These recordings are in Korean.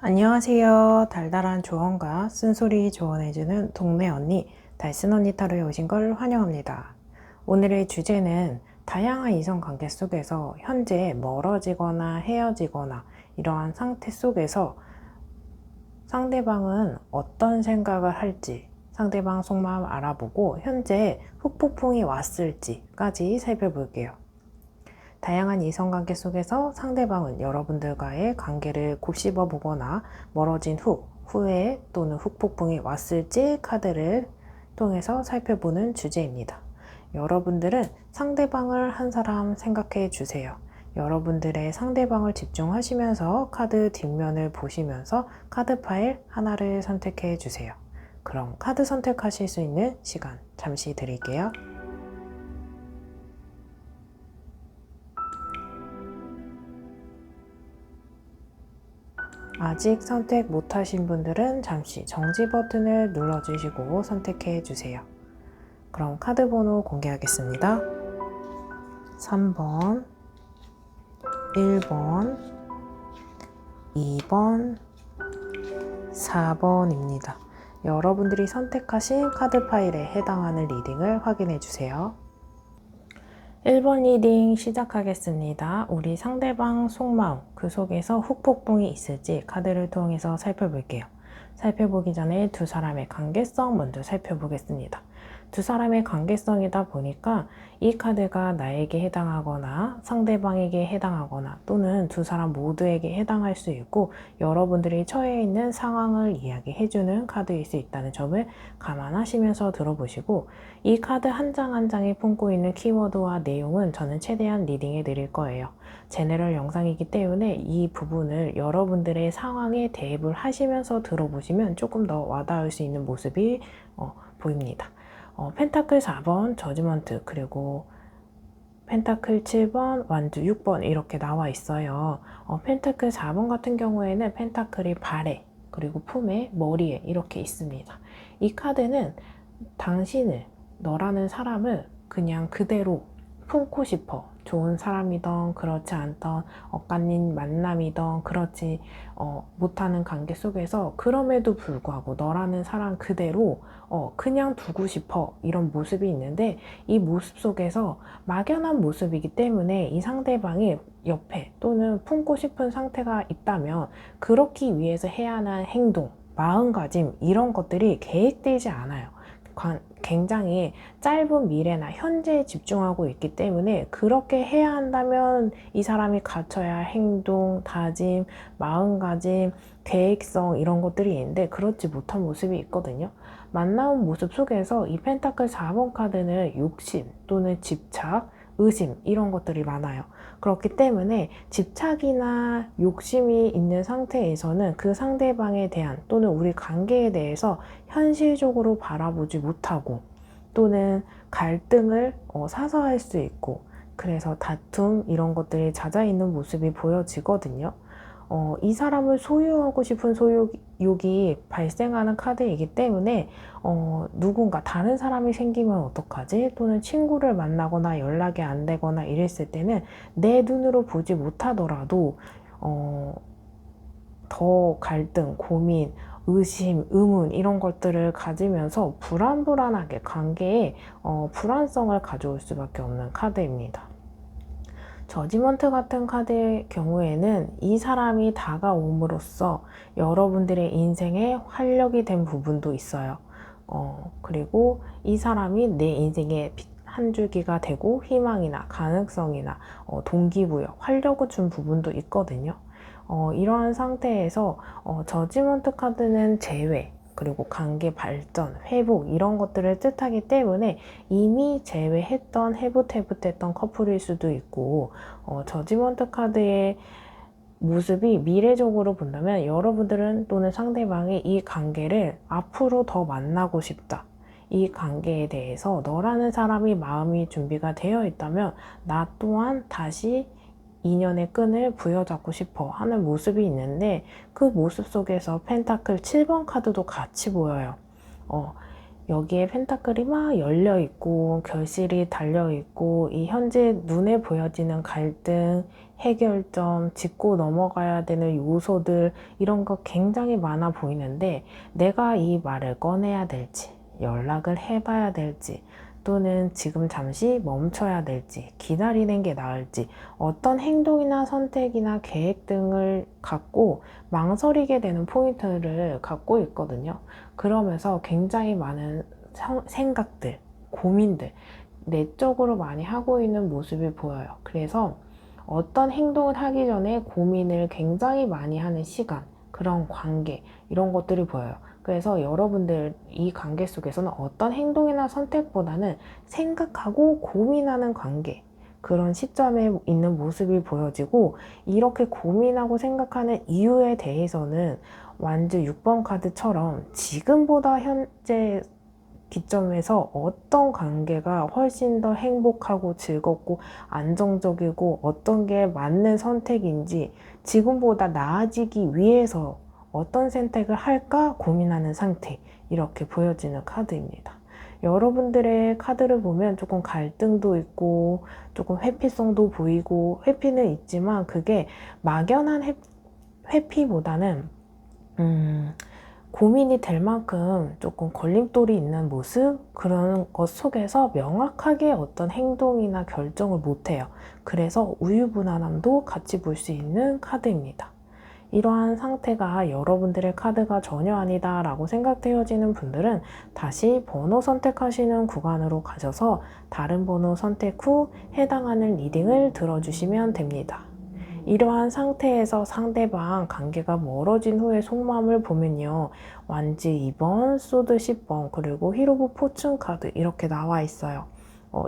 안녕하세요. 달달한 조언과 쓴소리 조언해주는 동네 언니, 달슨 언니 타로에 오신 걸 환영합니다. 오늘의 주제는 다양한 이성 관계 속에서 현재 멀어지거나 헤어지거나 이러한 상태 속에서 상대방은 어떤 생각을 할지, 상대방 속마음 알아보고 현재 후폭풍이 왔을지까지 살펴볼게요. 다양한 이성관계 속에서 상대방은 여러분들과의 관계를 곱씹어 보거나 멀어진 후에 또는 후폭풍이 왔을지 카드를 통해서 살펴보는 주제입니다. 여러분들은 상대방을 한 사람 생각해 주세요. 여러분들의 상대방을 집중하시면서 카드 뒷면을 보시면서 카드 파일 하나를 선택해 주세요. 그럼 카드 선택하실 수 있는 시간 잠시 드릴게요. 아직 선택 못하신 분들은 잠시 정지 버튼을 눌러주시고 선택해 주세요. 그럼 카드 번호 공개하겠습니다. 3번, 1번, 2번, 4번입니다. 여러분들이 선택하신 카드 파일에 해당하는 리딩을 확인해 주세요. 1번 리딩 시작하겠습니다. 우리 상대방 속마음, 그 속에서 후폭풍이 있을지 카드를 통해서 살펴볼게요. 살펴보기 전에 두 사람의 관계성 먼저 살펴보겠습니다. 두 사람의 관계성이다 보니까 이 카드가 나에게 해당하거나 상대방에게 해당하거나 또는 두 사람 모두에게 해당할 수 있고 여러분들이 처해 있는 상황을 이야기해주는 카드일 수 있다는 점을 감안하시면서 들어보시고 이 카드 한 장 한 장이 품고 있는 키워드와 내용은 저는 최대한 리딩해 드릴 거예요. 제너럴 영상이기 때문에 이 부분을 여러분들의 상황에 대입을 하시면서 들어보시면 조금 더 와닿을 수 있는 모습이 보입니다. 펜타클 4번 저지먼트 그리고 펜타클 7번 완주 6번 이렇게 나와 있어요. 펜타클 4번 같은 경우에는 펜타클이 발에 그리고 품에 머리에 이렇게 있습니다. 이 카드는 당신을 너라는 사람을 그냥 그대로 품고 싶어. 좋은 사람이던 그렇지 않던 엇갈린 만남이던 그렇지 못하는 관계 속에서 그럼에도 불구하고 너라는 사람 그대로 그냥 두고 싶어 이런 모습이 있는데 이 모습 속에서 막연한 모습이기 때문에 이 상대방이 옆에 또는 품고 싶은 상태가 있다면 그렇기 위해서 해야 하는 행동, 마음가짐 이런 것들이 계획되지 않아요. 굉장히 짧은 미래나 현재에 집중하고 있기 때문에 그렇게 해야 한다면 이 사람이 갖춰야 할 행동, 다짐, 마음가짐, 계획성 이런 것들이 있는데 그렇지 못한 모습이 있거든요. 만나온 모습 속에서 이 펜타클 4번 카드는 욕심 또는 집착, 의심 이런 것들이 많아요. 그렇기 때문에 집착이나 욕심이 있는 상태에서는 그 상대방에 대한 또는 우리 관계에 대해서 현실적으로 바라보지 못하고 또는 갈등을 사서할 수 있고 그래서 다툼 이런 것들이 잦아있는 모습이 보여지거든요. 이 사람을 소유하고 싶은 소유욕이 발생하는 카드이기 때문에 누군가 다른 사람이 생기면 어떡하지? 또는 친구를 만나거나 연락이 안 되거나 이랬을 때는 내 눈으로 보지 못하더라도 더 갈등, 고민, 의심, 의문 이런 것들을 가지면서 불안불안하게 관계에 불안성을 가져올 수밖에 없는 카드입니다. 저지먼트 같은 카드의 경우에는 이 사람이 다가옴으로써 여러분들의 인생에 활력이 된 부분도 있어요. 그리고 이 사람이 내 인생의 한 줄기가 되고 희망이나 가능성이나 동기부여, 활력을 준 부분도 있거든요. 이러한 상태에서 저지먼트 카드는 재회, 그리고 관계 발전, 회복 이런 것들을 뜻하기 때문에 이미 재회했던 해붓했던 커플일 수도 있고 저지먼트 카드의 모습이 미래적으로 본다면 여러분들은 또는 상대방이 이 관계를 앞으로 더 만나고 싶다. 이 관계에 대해서 너라는 사람이 마음이 준비가 되어 있다면 나 또한 다시 인연의 끈을 부여잡고 싶어 하는 모습이 있는데 그 모습 속에서 펜타클 7번 카드도 같이 보여요. 여기에 펜타클이 막 열려있고 결실이 달려있고 이 현재 눈에 보여지는 갈등, 해결점, 짚고 넘어가야 되는 요소들 이런 거 굉장히 많아 보이는데 내가 이 말을 꺼내야 될지 연락을 해봐야 될지 또는 지금 잠시 멈춰야 될지 기다리는 게 나을지 어떤 행동이나 선택이나 계획 등을 갖고 망설이게 되는 포인트를 갖고 있거든요. 그러면서 굉장히 많은 생각들, 고민들 내적으로 많이 하고 있는 모습이 보여요. 그래서 어떤 행동을 하기 전에 고민을 굉장히 많이 하는 시간, 그런 관계 이런 것들이 보여요. 그래서 여러분들 이 관계 속에서는 어떤 행동이나 선택보다는 생각하고 고민하는 관계 그런 시점에 있는 모습이 보여지고 이렇게 고민하고 생각하는 이유에 대해서는 완주 6번 카드처럼 지금보다 현재 기점에서 어떤 관계가 훨씬 더 행복하고 즐겁고 안정적이고 어떤 게 맞는 선택인지 지금보다 나아지기 위해서 어떤 선택을 할까 고민하는 상태 이렇게 보여지는 카드입니다. 여러분들의 카드를 보면 조금 갈등도 있고 조금 회피성도 보이고 회피는 있지만 그게 막연한 회피보다는 고민이 될 만큼 조금 걸림돌이 있는 모습 그런 것 속에서 명확하게 어떤 행동이나 결정을 못해요. 그래서 우유부단함도 같이 볼 수 있는 카드입니다. 이러한 상태가 여러분들의 카드가 전혀 아니다 라고 생각되어지는 분들은 다시 번호 선택하시는 구간으로 가셔서 다른 번호 선택 후 해당하는 리딩을 들어주시면 됩니다. 이러한 상태에서 상대방 관계가 멀어진 후의 속마음을 보면요. 완지 2번, 소드 10번, 그리고 히로브 포춘 카드 이렇게 나와 있어요.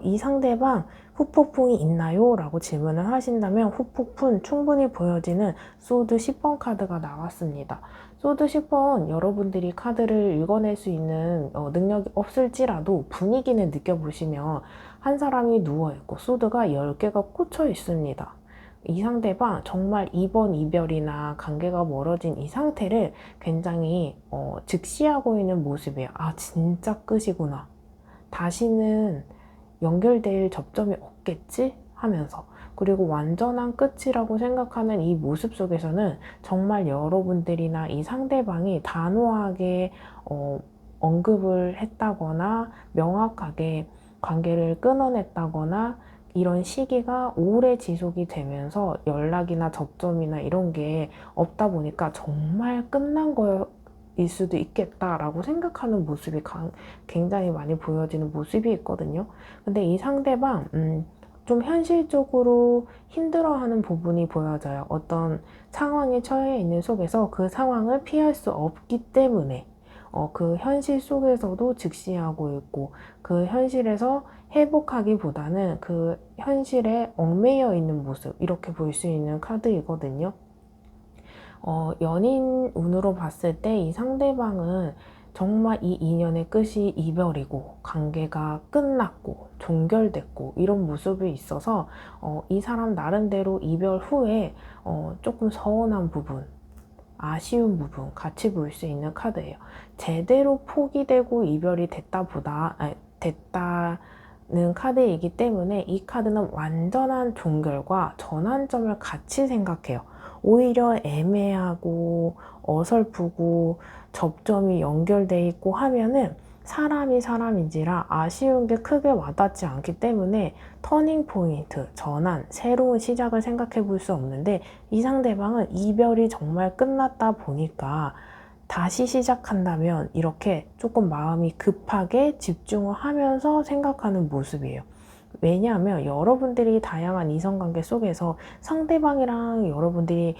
이 상대방 후폭풍이 있나요? 라고 질문을 하신다면 후폭풍 충분히 보여지는 소드 10번 카드가 나왔습니다. 소드 10번 여러분들이 카드를 읽어낼 수 있는 능력이 없을지라도 분위기는 느껴보시면 한 사람이 누워있고 소드가 10개가 꽂혀 있습니다. 이 상대방 정말 이번 이별이나 관계가 멀어진 이 상태를 굉장히 즉시하고 있는 모습이에요. 아 진짜 끝이구나. 다시는 연결될 접점이 없겠지? 하면서 그리고 완전한 끝이라고 생각하는 이 모습 속에서는 정말 여러분들이나 이 상대방이 단호하게 언급을 했다거나 명확하게 관계를 끊어냈다거나 이런 시기가 오래 지속이 되면서 연락이나 접점이나 이런 게 없다 보니까 정말 끝난 거일 수도 있겠다라고 생각하는 모습이 굉장히 많이 보여지는 모습이 있거든요. 근데 이 상대방 좀 현실적으로 힘들어하는 부분이 보여져요. 어떤 상황에 처해 있는 속에서 그 상황을 피할 수 없기 때문에 그 현실 속에서도 직시하고 있고 그 현실에서 회복하기보다는 그 현실에 얽매여 있는 모습 이렇게 볼 수 있는 카드이거든요. 연인 운으로 봤을 때 이 상대방은 정말 이 인연의 끝이 이별이고 관계가 끝났고 종결됐고 이런 모습이 있어서 이 사람 나름대로 이별 후에 조금 서운한 부분 아쉬운 부분 같이 볼 수 있는 카드예요. 제대로 포기되고 이별이 됐다는 카드이기 때문에 이 카드는 완전한 종결과 전환점을 같이 생각해요. 오히려 애매하고 어설프고 접점이 연결돼 있고 하면은 사람이 사람인지라 아쉬운 게 크게 와닿지 않기 때문에 터닝 포인트, 전환, 새로운 시작을 생각해 볼 수 없는데 이 상대방은 이별이 정말 끝났다 보니까 다시 시작한다면 이렇게 조금 마음이 급하게 집중을 하면서 생각하는 모습이에요. 왜냐하면 여러분들이 다양한 이성관계 속에서 상대방이랑 여러분들이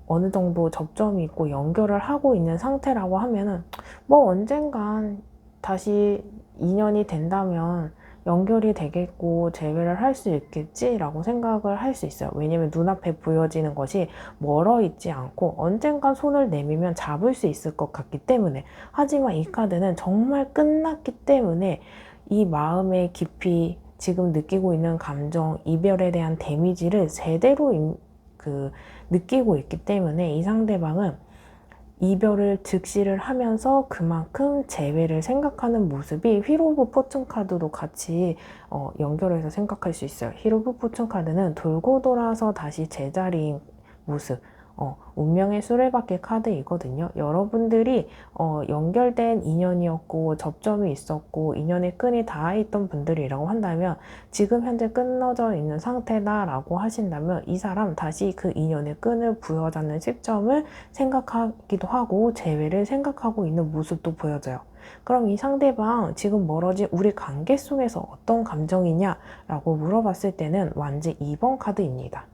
어느 정도 접점이 있고 연결을 하고 있는 상태라고 하면은 뭐 언젠간 다시 인연이 된다면 연결이 되겠고 재회를 할 수 있겠지라고 생각을 할 수 있어요. 왜냐면 눈앞에 보여지는 것이 멀어 있지 않고 언젠간 손을 내밀면 잡을 수 있을 것 같기 때문에 하지만 이 카드는 정말 끝났기 때문에 이 마음의 깊이 지금 느끼고 있는 감정, 이별에 대한 데미지를 제대로 느끼고 있기 때문에 이 상대방은 이별을 즉시를 하면서 그만큼 재회를 생각하는 모습이 휠 오브 포춘 카드도 같이 연결해서 생각할 수 있어요. 휠 오브 포춘 카드는 돌고 돌아서 다시 제자리인 모습, 운명의 수레바퀴 카드이거든요. 여러분들이 연결된 인연이었고 접점이 있었고 인연의 끈이 닿아있던 분들이라고 한다면 지금 현재 끊어져 있는 상태다라고 하신다면 이 사람 다시 그 인연의 끈을 부여잡는 시점을 생각하기도 하고 재회를 생각하고 있는 모습도 보여져요. 그럼 이 상대방 지금 멀어진 우리 관계 속에서 어떤 감정이냐라고 물어봤을 때는 완지 2번 카드입니다.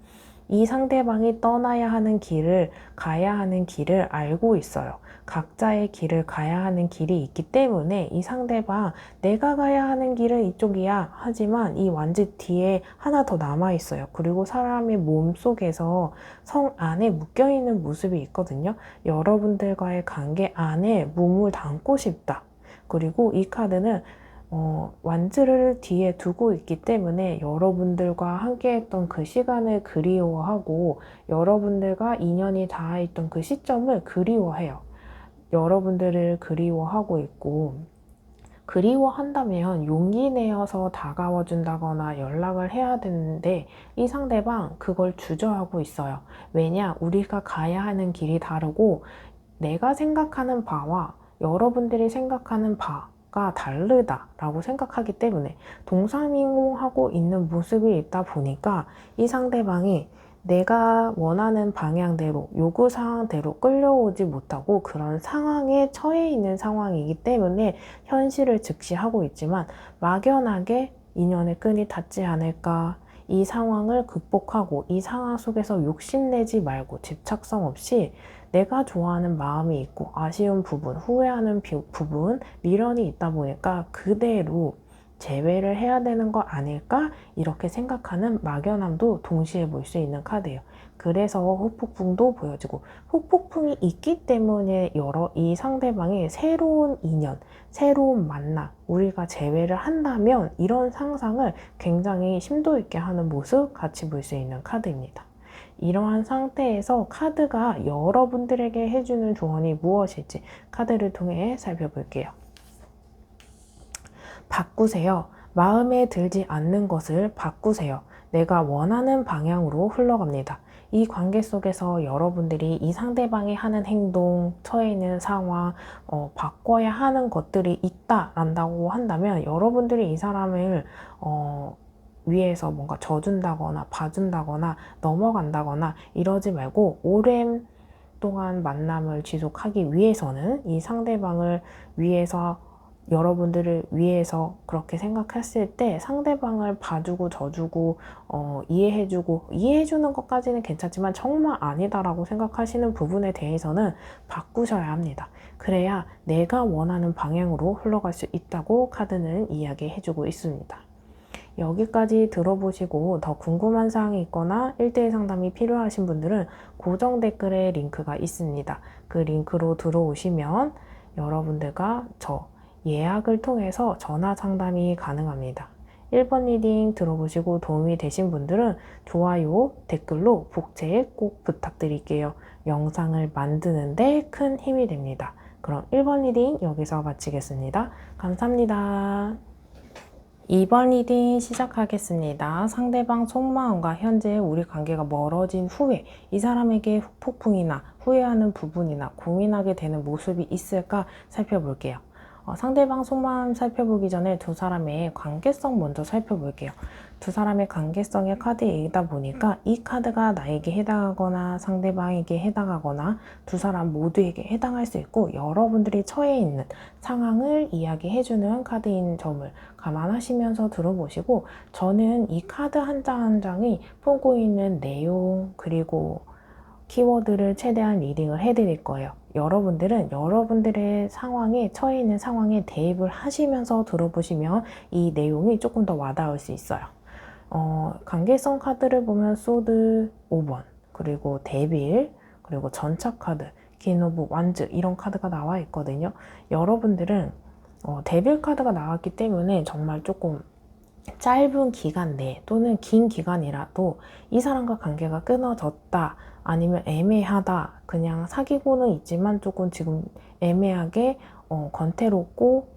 이 상대방이 떠나야 하는 길을, 가야 하는 길을 알고 있어요. 각자의 길을 가야 하는 길이 있기 때문에 이 상대방 내가 가야 하는 길은 이쪽이야. 하지만 이 완지 뒤에 하나 더 남아 있어요. 그리고 사람의 몸속에서 성 안에 묶여있는 모습이 있거든요. 여러분들과의 관계 안에 몸을 담고 싶다. 그리고 이 카드는 완즈를 뒤에 두고 있기 때문에 여러분들과 함께 했던 그 시간을 그리워하고 여러분들과 인연이 닿아있던 그 시점을 그리워해요. 여러분들을 그리워하고 있고 그리워한다면 용기 내어서 다가와 준다거나 연락을 해야 되는데 이 상대방 그걸 주저하고 있어요. 왜냐? 우리가 가야 하는 길이 다르고 내가 생각하는 바와 여러분들이 생각하는 바가 다르다라고 생각하기 때문에 동상이몽하고 있는 모습이 있다 보니까 이 상대방이 내가 원하는 방향대로 요구사항대로 끌려오지 못하고 그런 상황에 처해 있는 상황이기 때문에 현실을 직시하고 있지만 막연하게 인연의 끈이 닿지 않을까, 이 상황을 극복하고 이 상황 속에서 욕심내지 말고 집착성 없이 내가 좋아하는 마음이 있고 아쉬운 부분, 후회하는 부분, 미련이 있다 보니까 그대로 재회를 해야 되는 거 아닐까? 이렇게 생각하는 막연함도 동시에 볼 수 있는 카드예요. 그래서 후폭풍도 보여지고 후폭풍이 있기 때문에 이 상대방의 새로운 인연, 새로운 만남, 우리가 재회를 한다면 이런 상상을 굉장히 심도 있게 하는 모습 같이 볼 수 있는 카드입니다. 이러한 상태에서 카드가 여러분들에게 해주는 조언이 무엇일지 카드를 통해 살펴볼게요. 바꾸세요. 마음에 들지 않는 것을 바꾸세요. 내가 원하는 방향으로 흘러갑니다. 이 관계 속에서 여러분들이 이 상대방이 하는 행동, 처해 있는 상황, 바꿔야 하는 것들이 있다란다고 한다면 여러분들이 이 사람을 위에서 뭔가 져준다거나 봐준다거나 넘어간다거나 이러지 말고 오랜 동안 만남을 지속하기 위해서는 이 상대방을 위해서 여러분들을 위해서 그렇게 생각했을 때 상대방을 봐주고 져주고 이해해주고 이해해주는 것까지는 괜찮지만 정말 아니다라고 생각하시는 부분에 대해서는 바꾸셔야 합니다. 그래야 내가 원하는 방향으로 흘러갈 수 있다고 카드는 이야기해주고 있습니다. 여기까지 들어보시고 더 궁금한 사항이 있거나 1대1 상담이 필요하신 분들은 고정 댓글에 링크가 있습니다. 그 링크로 들어오시면 여러분들과 저 예약을 통해서 전화 상담이 가능합니다. 1번 리딩 들어보시고 도움이 되신 분들은 좋아요, 댓글로 복제 꼭 부탁드릴게요. 영상을 만드는데 큰 힘이 됩니다. 그럼 1번 리딩 여기서 마치겠습니다. 감사합니다. 2번 리딩 시작하겠습니다. 상대방 속마음과 현재 우리 관계가 멀어진 후에 이 사람에게 폭풍이나 후회하는 부분이나 고민하게 되는 모습이 있을까 살펴볼게요. 상대방 속마음 살펴보기 전에 두 사람의 관계성 먼저 살펴볼게요. 두 사람의 관계성의 카드이다 보니까 이 카드가 나에게 해당하거나 상대방에게 해당하거나 두 사람 모두에게 해당할 수 있고 여러분들이 처해 있는 상황을 이야기해주는 카드인 점을 감안하시면서 들어보시고 저는 이 카드 한 장 한 장이 보고 있는 내용 그리고 키워드를 최대한 리딩을 해드릴 거예요. 여러분들은 여러분들의 상황에 처해 있는 상황에 대입을 하시면서 들어보시면 이 내용이 조금 더 와닿을 수 있어요. 관계성 카드를 보면 소드 5번, 그리고 데빌, 그리고 전차 카드, 퀸 오브 완즈 이런 카드가 나와 있거든요. 여러분들은 데빌 카드가 나왔기 때문에 정말 조금 짧은 기간 내 또는 긴 기간이라도 이 사람과 관계가 끊어졌다, 아니면 애매하다, 그냥 사귀고는 있지만 조금 지금 애매하게 권태롭고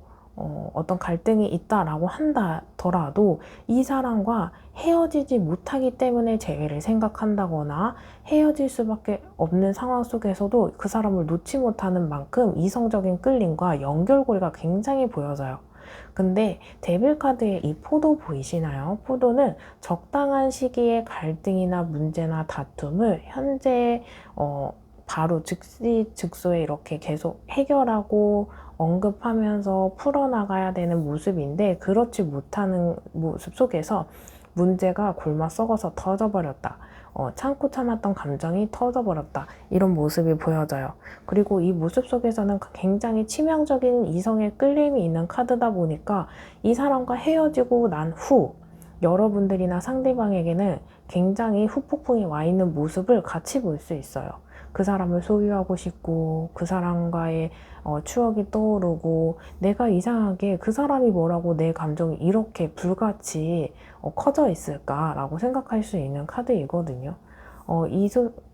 어떤 갈등이 있다라고 한다더라도 이 사람과 헤어지지 못하기 때문에 재회를 생각한다거나 헤어질 수밖에 없는 상황 속에서도 그 사람을 놓지 못하는 만큼 이성적인 끌림과 연결고리가 굉장히 보여져요. 근데 데빌 카드의 이 포도 보이시나요? 포도는 적당한 시기에 갈등이나 문제나 다툼을 현재 바로 즉시 즉소에 이렇게 계속 해결하고 언급하면서 풀어나가야 되는 모습인데, 그렇지 못하는 모습 속에서 문제가 굶어 썩어서 터져버렸다. 참고 참았던 감정이 터져버렸다. 이런 모습이 보여져요. 그리고 이 모습 속에서는 굉장히 치명적인 이성의 끌림이 있는 카드다 보니까 이 사람과 헤어지고 난 후 여러분들이나 상대방에게는 굉장히 후폭풍이 와 있는 모습을 같이 볼 수 있어요. 그 사람을 소유하고 싶고 그 사람과의 추억이 떠오르고, 내가 이상하게 그 사람이 뭐라고 내 감정이 이렇게 불같이 커져 있을까라고 생각할 수 있는 카드이거든요. 이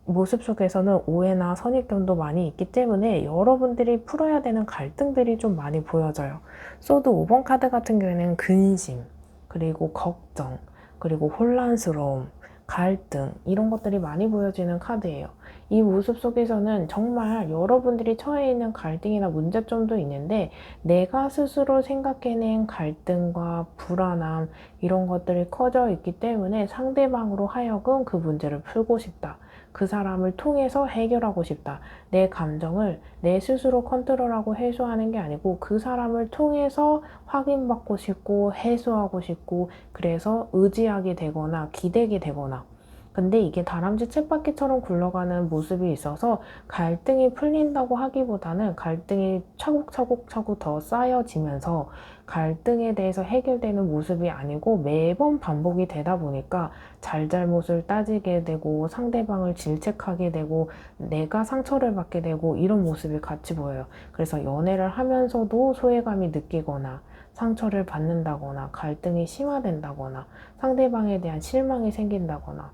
모습 속에서는 오해나 선입견도 많이 있기 때문에 여러분들이 풀어야 되는 갈등들이 좀 많이 보여져요. 소드 5번 카드 같은 경우에는 근심, 그리고 걱정, 그리고 혼란스러움, 갈등, 이런 것들이 많이 보여지는 카드예요. 이 모습 속에서는 정말 여러분들이 처해 있는 갈등이나 문제점도 있는데, 내가 스스로 생각해낸 갈등과 불안함, 이런 것들이 커져 있기 때문에 상대방으로 하여금 그 문제를 풀고 싶다, 그 사람을 통해서 해결하고 싶다, 내 감정을 내 스스로 컨트롤하고 해소하는 게 아니고 그 사람을 통해서 확인받고 싶고 해소하고 싶고, 그래서 의지하게 되거나 기대게 되거나. 근데 이게 다람쥐 쳇바퀴처럼 굴러가는 모습이 있어서 갈등이 풀린다고 하기보다는 갈등이 차곡차곡차곡 더 쌓여지면서 갈등에 대해서 해결되는 모습이 아니고 매번 반복이 되다 보니까 잘잘못을 따지게 되고 상대방을 질책하게 되고 내가 상처를 받게 되고, 이런 모습이 같이 보여요. 그래서 연애를 하면서도 소외감이 느끼거나 상처를 받는다거나 갈등이 심화된다거나 상대방에 대한 실망이 생긴다거나,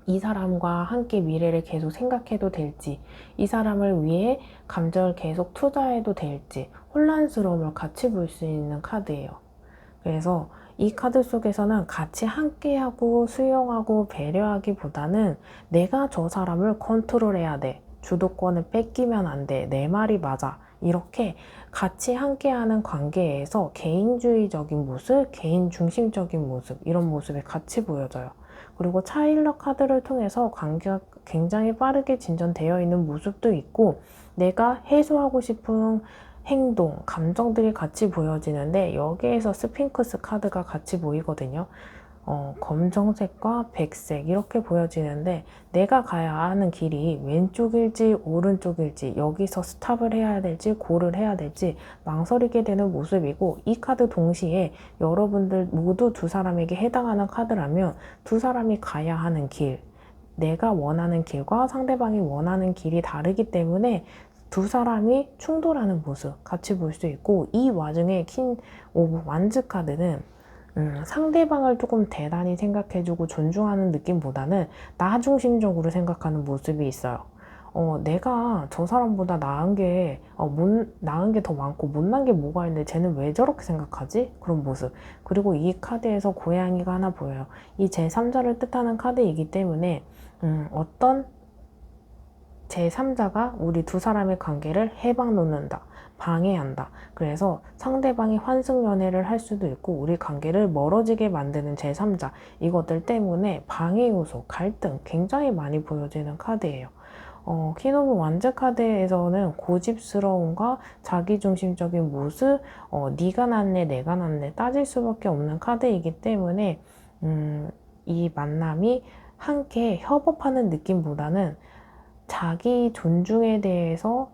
이 사람과 함께 미래를 계속 생각해도 될지, 이 사람을 위해 감정을 계속 투자해도 될지 혼란스러움을 같이 볼 수 있는 카드예요. 그래서 이 카드 속에서는 같이 함께하고 수용하고 배려하기보다는 내가 저 사람을 컨트롤해야 돼, 주도권을 뺏기면 안 돼, 내 말이 맞아, 이렇게 같이 함께하는 관계에서 개인주의적인 모습, 개인 중심적인 모습, 이런 모습이 같이 보여져요. 그리고 차일러 카드를 통해서 관계가 굉장히 빠르게 진전되어 있는 모습도 있고, 내가 해소하고 싶은 행동, 감정들이 같이 보여지는데, 여기에서 스핑크스 카드가 같이 보이거든요. 검정색과 백색 이렇게 보여지는데, 내가 가야 하는 길이 왼쪽일지 오른쪽일지, 여기서 스탑을 해야 될지 고를 해야 될지 망설이게 되는 모습이고, 이 카드 동시에 여러분들 모두 두 사람에게 해당하는 카드라면 두 사람이 가야 하는 길, 내가 원하는 길과 상대방이 원하는 길이 다르기 때문에 두 사람이 충돌하는 모습 같이 볼 수 있고, 이 와중에 킹 오브 완즈 카드는 상대방을 조금 대단히 생각해주고 존중하는 느낌보다는 나 중심적으로 생각하는 모습이 있어요. 내가 저 사람보다 나은 게 더 많고 못난 게 뭐가 있는데 쟤는 왜 저렇게 생각하지? 그런 모습. 그리고 이 카드에서 고양이가 하나 보여요. 이 제3자를 뜻하는 카드이기 때문에 어떤 제3자가 우리 두 사람의 관계를 해방 놓는다, 방해한다. 그래서 상대방이 환승연애를 할 수도 있고 우리 관계를 멀어지게 만드는 제3자, 이것들 때문에 방해 요소, 갈등 굉장히 많이 보여지는 카드예요. 퀸 오브 완즈 카드에서는 고집스러움과 자기중심적인 모습, 네가 낫네 내가 낫네 따질 수밖에 없는 카드이기 때문에 이 만남이 함께 협업하는 느낌보다는 자기 존중에 대해서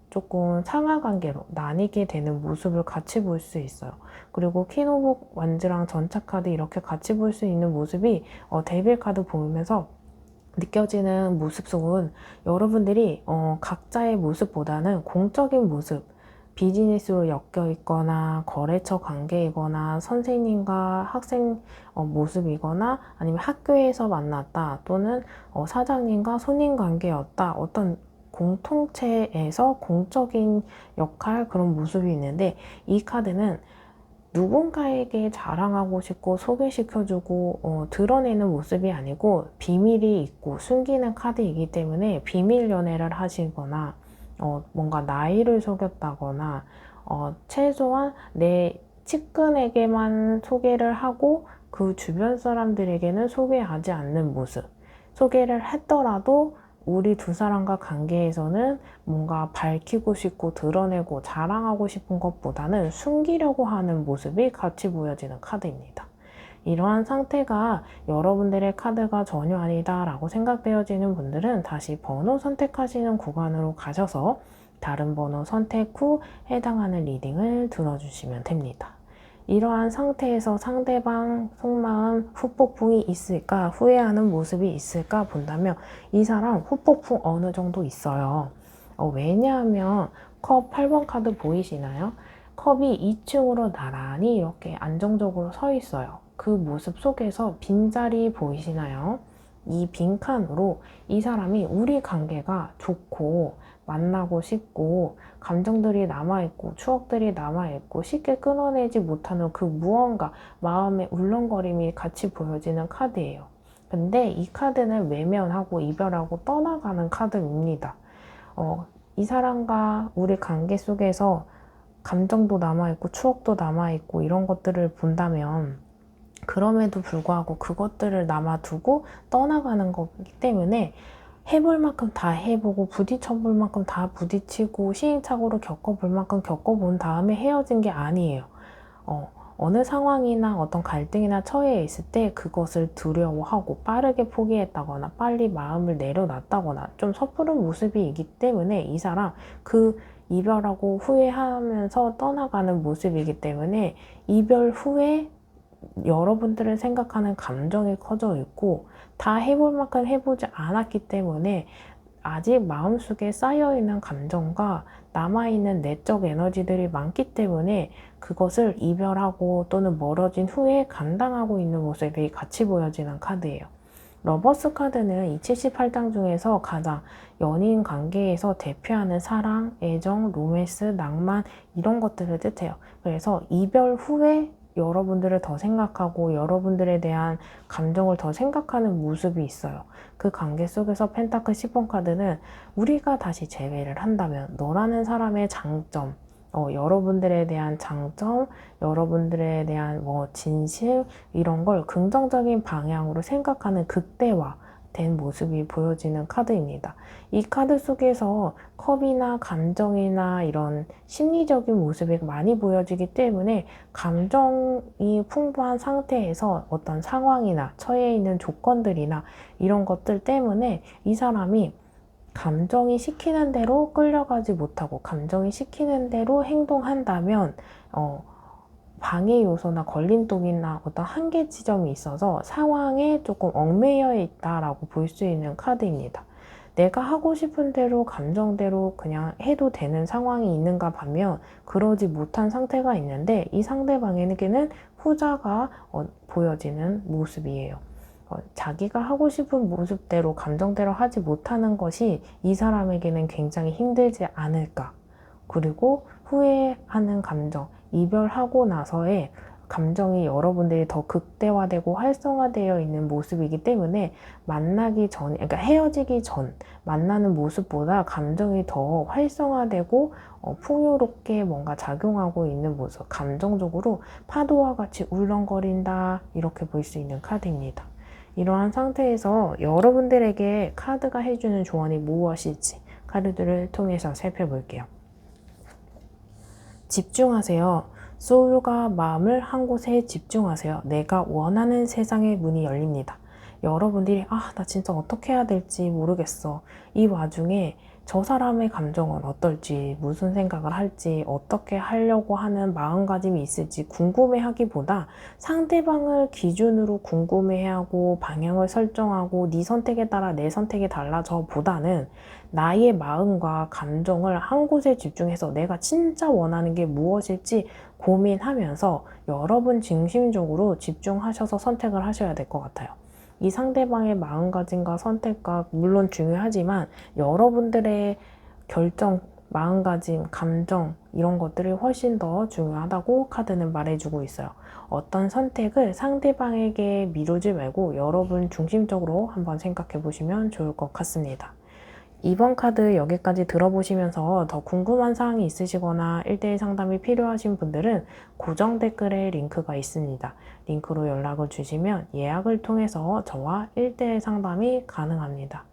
조금 상하관계로 나뉘게 되는 모습을 같이 볼 수 있어요. 그리고 퀸 오브 완즈랑 전차 카드 이렇게 같이 볼 수 있는 모습이 데빌 카드 보면서 느껴지는 모습 속은 여러분들이 각자의 모습보다는 공적인 모습, 비즈니스로 엮여 있거나 거래처 관계이거나 선생님과 학생 모습이거나 아니면 학교에서 만났다 또는 사장님과 손님 관계였다. 어떤 공통체에서 공적인 역할 그런 모습이 있는데 이 카드는 누군가에게 자랑하고 싶고 소개시켜주고 드러내는 모습이 아니고 비밀이 있고 숨기는 카드이기 때문에 비밀 연애를 하시거나 뭔가 나이를 속였다거나 최소한 내 측근에게만 소개를 하고 그 주변 사람들에게는 소개하지 않는 모습. 소개를 했더라도 우리 두 사람과 관계에서는 뭔가 밝히고 싶고 드러내고 자랑하고 싶은 것보다는 숨기려고 하는 모습이 같이 보여지는 카드입니다. 이러한 상태가 여러분들의 카드가 전혀 아니다 라고 생각되어지는 분들은 다시 번호 선택하시는 구간으로 가셔서 다른 번호 선택 후 해당하는 리딩을 들어주시면 됩니다. 이러한 상태에서 상대방 속마음 후폭풍이 있을까 후회하는 모습이 있을까 본다면 이 사람 후폭풍 어느 정도 있어요. 왜냐하면 컵 8번 카드 보이시나요? 컵이 2층으로 나란히 이렇게 안정적으로 서 있어요. 그 모습 속에서 빈자리 보이시나요? 이 빈칸으로 이 사람이 우리 관계가 좋고 만나고 싶고 감정들이 남아있고 추억들이 남아있고 쉽게 끊어내지 못하는 그 무언가 마음의 울렁거림이 같이 보여지는 카드예요. 근데 이 카드는 외면하고 이별하고 떠나가는 카드입니다. 이 사람과 우리 관계 속에서 감정도 남아있고 추억도 남아있고 이런 것들을 본다면 그럼에도 불구하고 그것들을 남아두고 떠나가는 거기 때문에 해볼 만큼 다 해보고 부딪혀볼 만큼 다 부딪히고 시행착오를 겪어볼 만큼 겪어본 다음에 헤어진 게 아니에요. 어느 상황이나 어떤 갈등이나 처해 있을 때 그것을 두려워하고 빠르게 포기했다거나 빨리 마음을 내려놨다거나 좀 섣부른 모습이 있기 때문에 이 사람 그 이별하고 후회하면서 떠나가는 모습이기 때문에 이별 후에 여러분들을 생각하는 감정이 커져 있고 다 해볼 만큼 해보지 않았기 때문에 아직 마음속에 쌓여있는 감정과 남아있는 내적 에너지들이 많기 때문에 그것을 이별하고 또는 멀어진 후에 감당하고 있는 모습이 같이 보여지는 카드예요. 러버스 카드는 이 78장 중에서 가장 연인 관계에서 대표하는 사랑, 애정, 로맨스, 낭만 이런 것들을 뜻해요. 그래서 이별 후에 여러분들을 더 생각하고 여러분들에 대한 감정을 더 생각하는 모습이 있어요. 그 관계 속에서 펜타클 10번 카드는 우리가 다시 재회를 한다면 너라는 사람의 장점, 여러분들에 대한 장점, 여러분들에 대한 진실 이런 걸 긍정적인 방향으로 생각하는 극대화된 모습이 보여지는 카드입니다. 이 카드 속에서 컵이나 감정이나 이런 심리적인 모습이 많이 보여지기 때문에 감정이 풍부한 상태에서 어떤 상황이나 처해 있는 조건들이나 이런 것들 때문에 이 사람이 감정이 시키는 대로 끌려가지 못하고 감정이 시키는 대로 행동한다면 방해 요소나 걸림돌이나 어떤 한계 지점이 있어서 상황에 조금 얽매여 있다라고 볼 수 있는 카드입니다. 내가 하고 싶은 대로 감정대로 그냥 해도 되는 상황이 있는가 하면 그러지 못한 상태가 있는데 이 상대방에게는 후자가 보여지는 모습이에요. 자기가 하고 싶은 모습대로 감정대로 하지 못하는 것이 이 사람에게는 굉장히 힘들지 않을까. 그리고 후회하는 감정, 이별하고 나서의 감정이 여러분들이 더 극대화되고 활성화되어 있는 모습이기 때문에 만나기 전, 그러니까 헤어지기 전 만나는 모습보다 감정이 더 활성화되고 풍요롭게 뭔가 작용하고 있는 모습, 감정적으로 파도와 같이 울렁거린다 이렇게 볼 수 있는 카드입니다. 이러한 상태에서 여러분들에게 카드가 해주는 조언이 무엇일지 카드들을 통해서 살펴볼게요. 집중하세요. 소울과 마음을 한 곳에 집중하세요. 내가 원하는 세상의 문이 열립니다. 여러분들이 나 진짜 어떻게 해야 될지 모르겠어. 이 와중에 저 사람의 감정은 어떨지, 무슨 생각을 할지, 어떻게 하려고 하는 마음가짐이 있을지 궁금해하기보다 상대방을 기준으로 궁금해하고 방향을 설정하고 네 선택에 따라 내 선택이 달라져 보다는 나의 마음과 감정을 한 곳에 집중해서 내가 진짜 원하는 게 무엇일지 고민하면서 여러분 중심적으로 집중하셔서 선택을 하셔야 될 것 같아요. 이 상대방의 마음가짐과 선택과 물론 중요하지만 여러분들의 결정, 마음가짐, 감정 이런 것들이 훨씬 더 중요하다고 카드는 말해주고 있어요. 어떤 선택을 상대방에게 미루지 말고 여러분 중심적으로 한번 생각해 보시면 좋을 것 같습니다. 이번 카드 여기까지 들어보시면서 더 궁금한 사항이 있으시거나 1대1 상담이 필요하신 분들은 고정 댓글에 링크가 있습니다. 링크로 연락을 주시면 예약을 통해서 저와 1대1 상담이 가능합니다.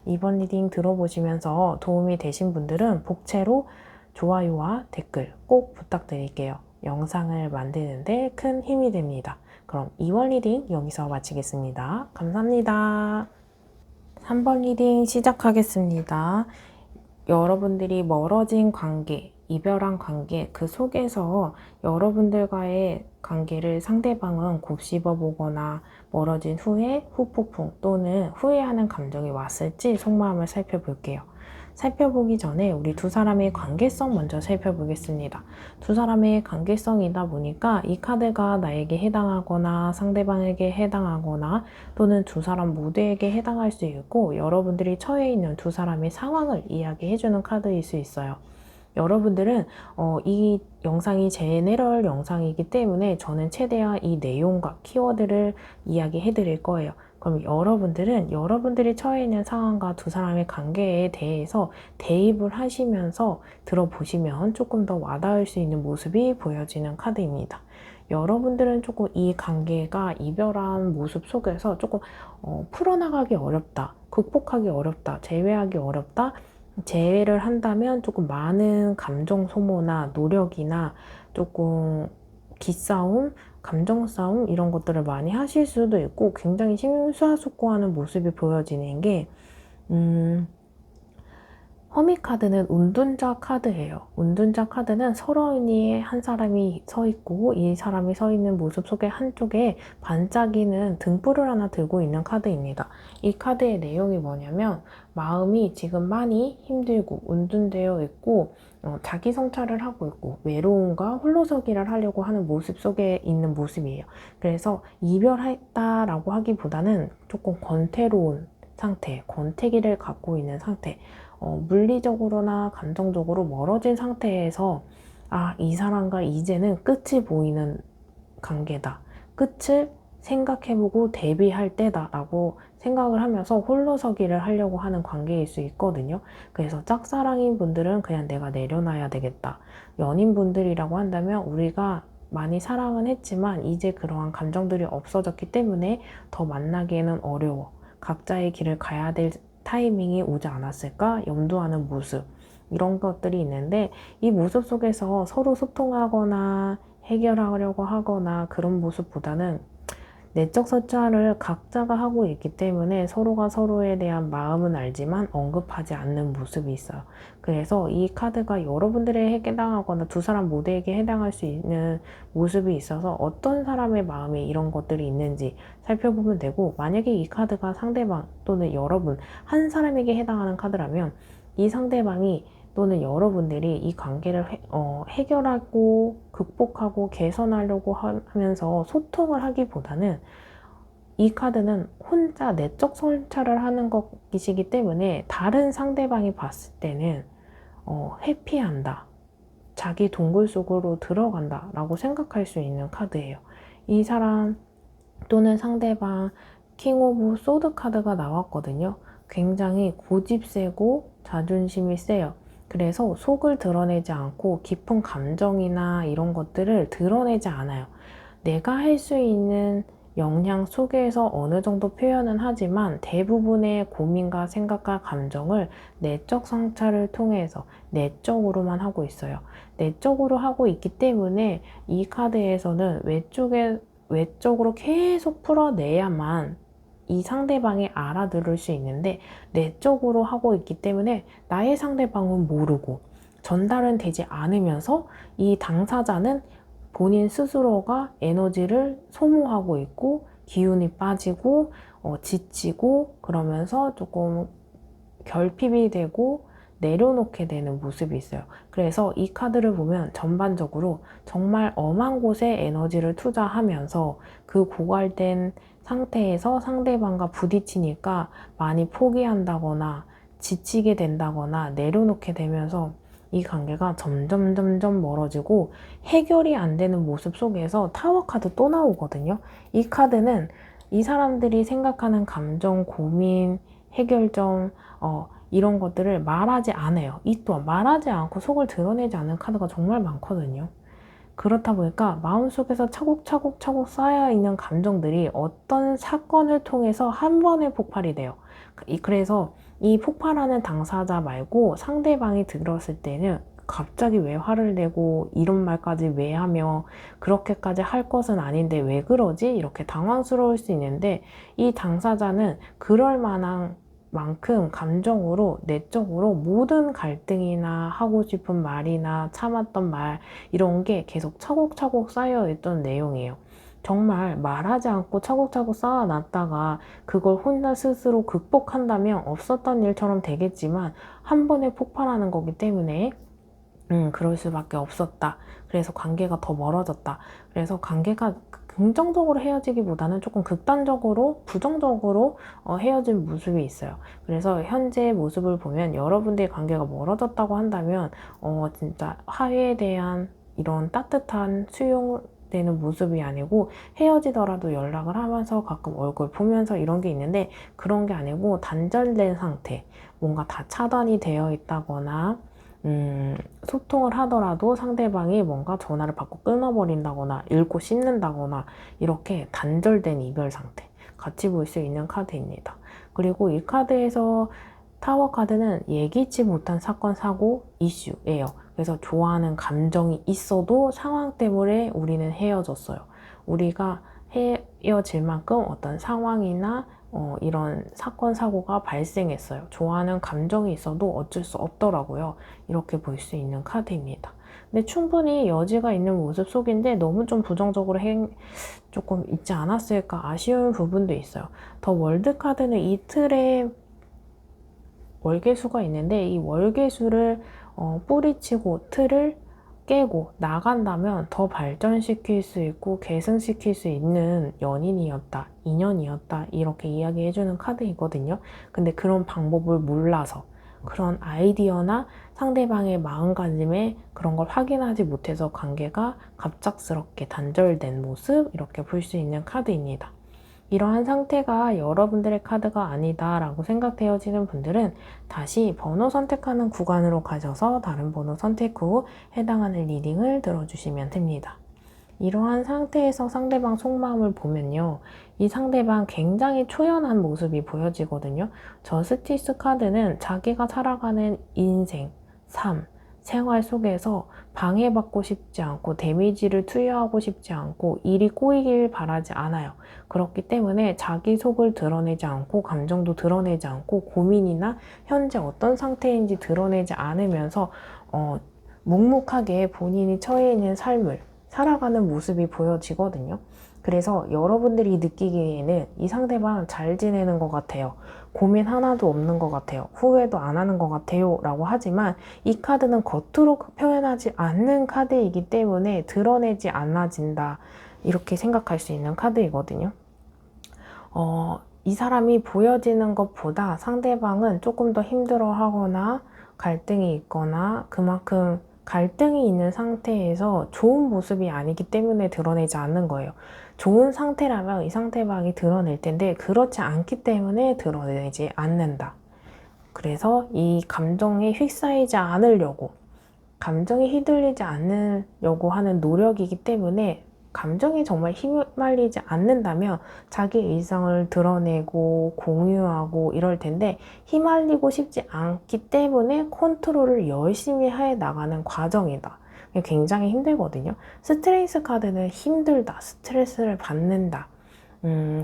이번 리딩 들어보시면서 도움이 되신 분들은 복채로 좋아요와 댓글 꼭 부탁드릴게요. 영상을 만드는데 큰 힘이 됩니다. 그럼 이번 리딩 여기서 마치겠습니다. 감사합니다. 3번 리딩 시작하겠습니다. 여러분들이 멀어진 관계, 이별한 관계, 그 속에서 여러분들과의 관계를 상대방은 곱씹어 보거나 멀어진 후에 후폭풍 또는 후회하는 감정이 왔을지 속마음을 살펴볼게요. 살펴보기 전에 우리 두 사람의 관계성 먼저 살펴보겠습니다. 두 사람의 관계성이다 보니까 이 카드가 나에게 해당하거나 상대방에게 해당하거나 또는 두 사람 모두에게 해당할 수 있고 여러분들이 처해 있는 두 사람의 상황을 이야기해주는 카드일 수 있어요. 여러분들은 이 영상이 제네럴 영상이기 때문에 저는 최대한 이 내용과 키워드를 이야기해 드릴 거예요. 그럼 여러분들은 여러분들이 처해 있는 상황과 두 사람의 관계에 대해서 대입을 하시면서 들어보시면 조금 더 와닿을 수 있는 모습이 보여지는 카드입니다. 여러분들은 조금 이 관계가 이별한 모습 속에서 조금 풀어나가기 어렵다, 극복하기 어렵다, 제외하기 어렵다, 제외를 한다면 조금 많은 감정 소모나 노력이나 조금 기싸움, 감정 싸움 이런 것들을 많이 하실 수도 있고 굉장히 심사숙고하는 모습이 보여지는 게 허미 카드는 운둔자 카드예요. 운둔자 카드는 서로인이 한 사람이 서 있고 이 사람이 서 있는 모습 속에 한쪽에 반짝이는 등불을 하나 들고 있는 카드입니다. 이 카드의 내용이 뭐냐면 마음이 지금 많이 힘들고 운둔되어 있고 자기 성찰을 하고 있고 외로움과 홀로서기를 하려고 하는 모습 속에 있는 모습이에요. 그래서 이별했다라고 하기보다는 조금 권태로운 상태, 권태기를 갖고 있는 상태, 물리적으로나 감정적으로 멀어진 상태에서 이 사람과 이제는 끝이 보이는 관계다. 끝을 생각해보고 대비할 때다 라고 생각을 하면서 홀로서기를 하려고 하는 관계일 수 있거든요. 그래서 짝사랑인 분들은 그냥 내가 내려놔야 되겠다. 연인분들이라고 한다면 우리가 많이 사랑은 했지만 이제 그러한 감정들이 없어졌기 때문에 더 만나기에는 어려워. 각자의 길을 가야 될 타이밍이 오지 않았을까 염두하는 모습 이런 것들이 있는데 이 모습 속에서 서로 소통하거나 해결하려고 하거나 그런 모습보다는 내적 성찰을 각자가 하고 있기 때문에 서로가 서로에 대한 마음은 알지만 언급하지 않는 모습이 있어요. 그래서 이 카드가 여러분들에게 해당하거나 두 사람 모두에게 해당할 수 있는 모습이 있어서 어떤 사람의 마음에 이런 것들이 있는지 살펴보면 되고 만약에 이 카드가 상대방 또는 여러분 한 사람에게 해당하는 카드라면 이 상대방이 또는 여러분들이 이 관계를 해결하고 극복하고 개선하려고 하면서 소통을 하기보다는 이 카드는 혼자 내적 성찰을 하는 것이기 때문에 다른 상대방이 봤을 때는 회피한다, 자기 동굴 속으로 들어간다 라고 생각할 수 있는 카드예요. 이 사람 또는 상대방 킹 오브 소드 카드가 나왔거든요. 굉장히 고집세고 자존심이 세요. 그래서 속을 드러내지 않고 깊은 감정이나 이런 것들을 드러내지 않아요. 내가 할 수 있는 역량 속에서 어느 정도 표현은 하지만 대부분의 고민과 생각과 감정을 내적 성찰을 통해서 내적으로만 하고 있어요. 내적으로 하고 있기 때문에 이 카드에서는 외적으로 계속 풀어내야만 이 상대방이 알아들을 수 있는데 내적으로 하고 있기 때문에 나의 상대방은 모르고 전달은 되지 않으면서 이 당사자는 본인 스스로가 에너지를 소모하고 있고 기운이 빠지고 지치고 그러면서 조금 결핍이 되고 내려놓게 되는 모습이 있어요. 그래서 이 카드를 보면 전반적으로 정말 엄한 곳에 에너지를 투자하면서 그 고갈된 상태에서 상대방과 부딪히니까 많이 포기한다거나 지치게 된다거나 내려놓게 되면서 이 관계가 점점 멀어지고 해결이 안 되는 모습 속에서 타워 카드 또 나오거든요. 이 카드는 이 사람들이 생각하는 감정, 고민, 해결점, 이런 것들을 말하지 않아요. 이 또한 말하지 않고 속을 드러내지 않는 카드가 정말 많거든요. 그렇다 보니까 마음속에서 차곡차곡 쌓여있는 감정들이 어떤 사건을 통해서 한 번에 폭발이 돼요. 그래서 이 폭발하는 당사자 말고 상대방이 들었을 때는 갑자기 왜 화를 내고 이런 말까지 왜 하며 그렇게까지 할 것은 아닌데 왜 그러지? 이렇게 당황스러울 수 있는데 이 당사자는 그럴 만한 만큼 감정으로 내적으로 모든 갈등이나 하고 싶은 말이나 참았던 말 이런 게 계속 차곡차곡 쌓여있던 내용이에요. 정말 말하지 않고 차곡차곡 쌓아놨다가 그걸 혼자 스스로 극복한다면 없었던 일처럼 되겠지만 한 번에 폭발하는 거기 때문에 그럴 수밖에 없었다. 그래서 관계가 더 멀어졌다. 그래서 관계가 긍정적으로 헤어지기보다는 조금 극단적으로 부정적으로 헤어진 모습이 있어요. 그래서 현재 모습을 보면 여러분들의 관계가 멀어졌다고 한다면 진짜 화해에 대한 이런 따뜻한 수용되는 모습이 아니고 헤어지더라도 연락을 하면서 가끔 얼굴 보면서 이런 게 있는데 그런 게 아니고 단절된 상태, 뭔가 다 차단이 되어 있다거나 소통을 하더라도 상대방이 뭔가 전화를 받고 끊어버린다거나 읽고 씹는다거나 이렇게 단절된 이별 상태 같이 볼 수 있는 카드입니다. 그리고 이 카드에서 타워 카드는 예기치 못한 사건, 사고, 이슈예요. 그래서 좋아하는 감정이 있어도 상황 때문에 우리는 헤어졌어요. 우리가 헤어질 만큼 어떤 상황이나 이런 사건, 사고가 발생했어요. 좋아하는 감정이 있어도 어쩔 수 없더라고요. 이렇게 볼 수 있는 카드입니다. 근데 충분히 여지가 있는 모습 속인데 너무 좀 부정적으로 조금 있지 않았을까 아쉬운 부분도 있어요. 더 월드 카드는 이 틀에 월계수가 있는데 이 월계수를 뿌리치고 틀을 깨고 나간다면 더 발전시킬 수 있고 계승시킬 수 있는 연인이었다, 인연이었다 이렇게 이야기해주는 카드이거든요. 근데 그런 방법을 몰라서 그런 아이디어나 상대방의 마음가짐에 그런 걸 확인하지 못해서 관계가 갑작스럽게 단절된 모습 이렇게 볼 수 있는 카드입니다. 이러한 상태가 여러분들의 카드가 아니다 라고 생각되어지는 분들은 다시 번호 선택하는 구간으로 가셔서 다른 번호 선택 후 해당하는 리딩을 들어주시면 됩니다. 이러한 상태에서 상대방 속마음을 보면요. 이 상대방 굉장히 초연한 모습이 보여지거든요. 저스티스 카드는 자기가 살아가는 인생, 삶, 생활 속에서 방해받고 싶지 않고 데미지를 투여하고 싶지 않고 일이 꼬이길 바라지 않아요. 그렇기 때문에 자기 속을 드러내지 않고 감정도 드러내지 않고 고민이나 현재 어떤 상태인지 드러내지 않으면서 묵묵하게 본인이 처해 있는 삶을 살아가는 모습이 보여지거든요. 그래서 여러분들이 느끼기에는 이 상대방 잘 지내는 것 같아요. 고민 하나도 없는 것 같아요. 후회도 안 하는 것 같아요. 라고 하지만 이 카드는 겉으로 표현하지 않는 카드이기 때문에 드러내지 않아진다. 이렇게 생각할 수 있는 카드이거든요. 이 사람이 보여지는 것보다 상대방은 조금 더 힘들어하거나 갈등이 있거나 그만큼 갈등이 있는 상태에서 좋은 모습이 아니기 때문에 드러내지 않는 거예요. 좋은 상태라면 이 상대방이 드러낼 텐데 그렇지 않기 때문에 드러내지 않는다. 그래서 이 감정에 휩싸이지 않으려고 감정에 휘둘리지 않으려고 하는 노력이기 때문에 감정이 정말 휘말리지 않는다면 자기 일상을 드러내고 공유하고 이럴 텐데 휘말리고 싶지 않기 때문에 컨트롤을 열심히 해 나가는 과정이다. 굉장히 힘들거든요. 스트레스 카드는 힘들다, 스트레스를 받는다,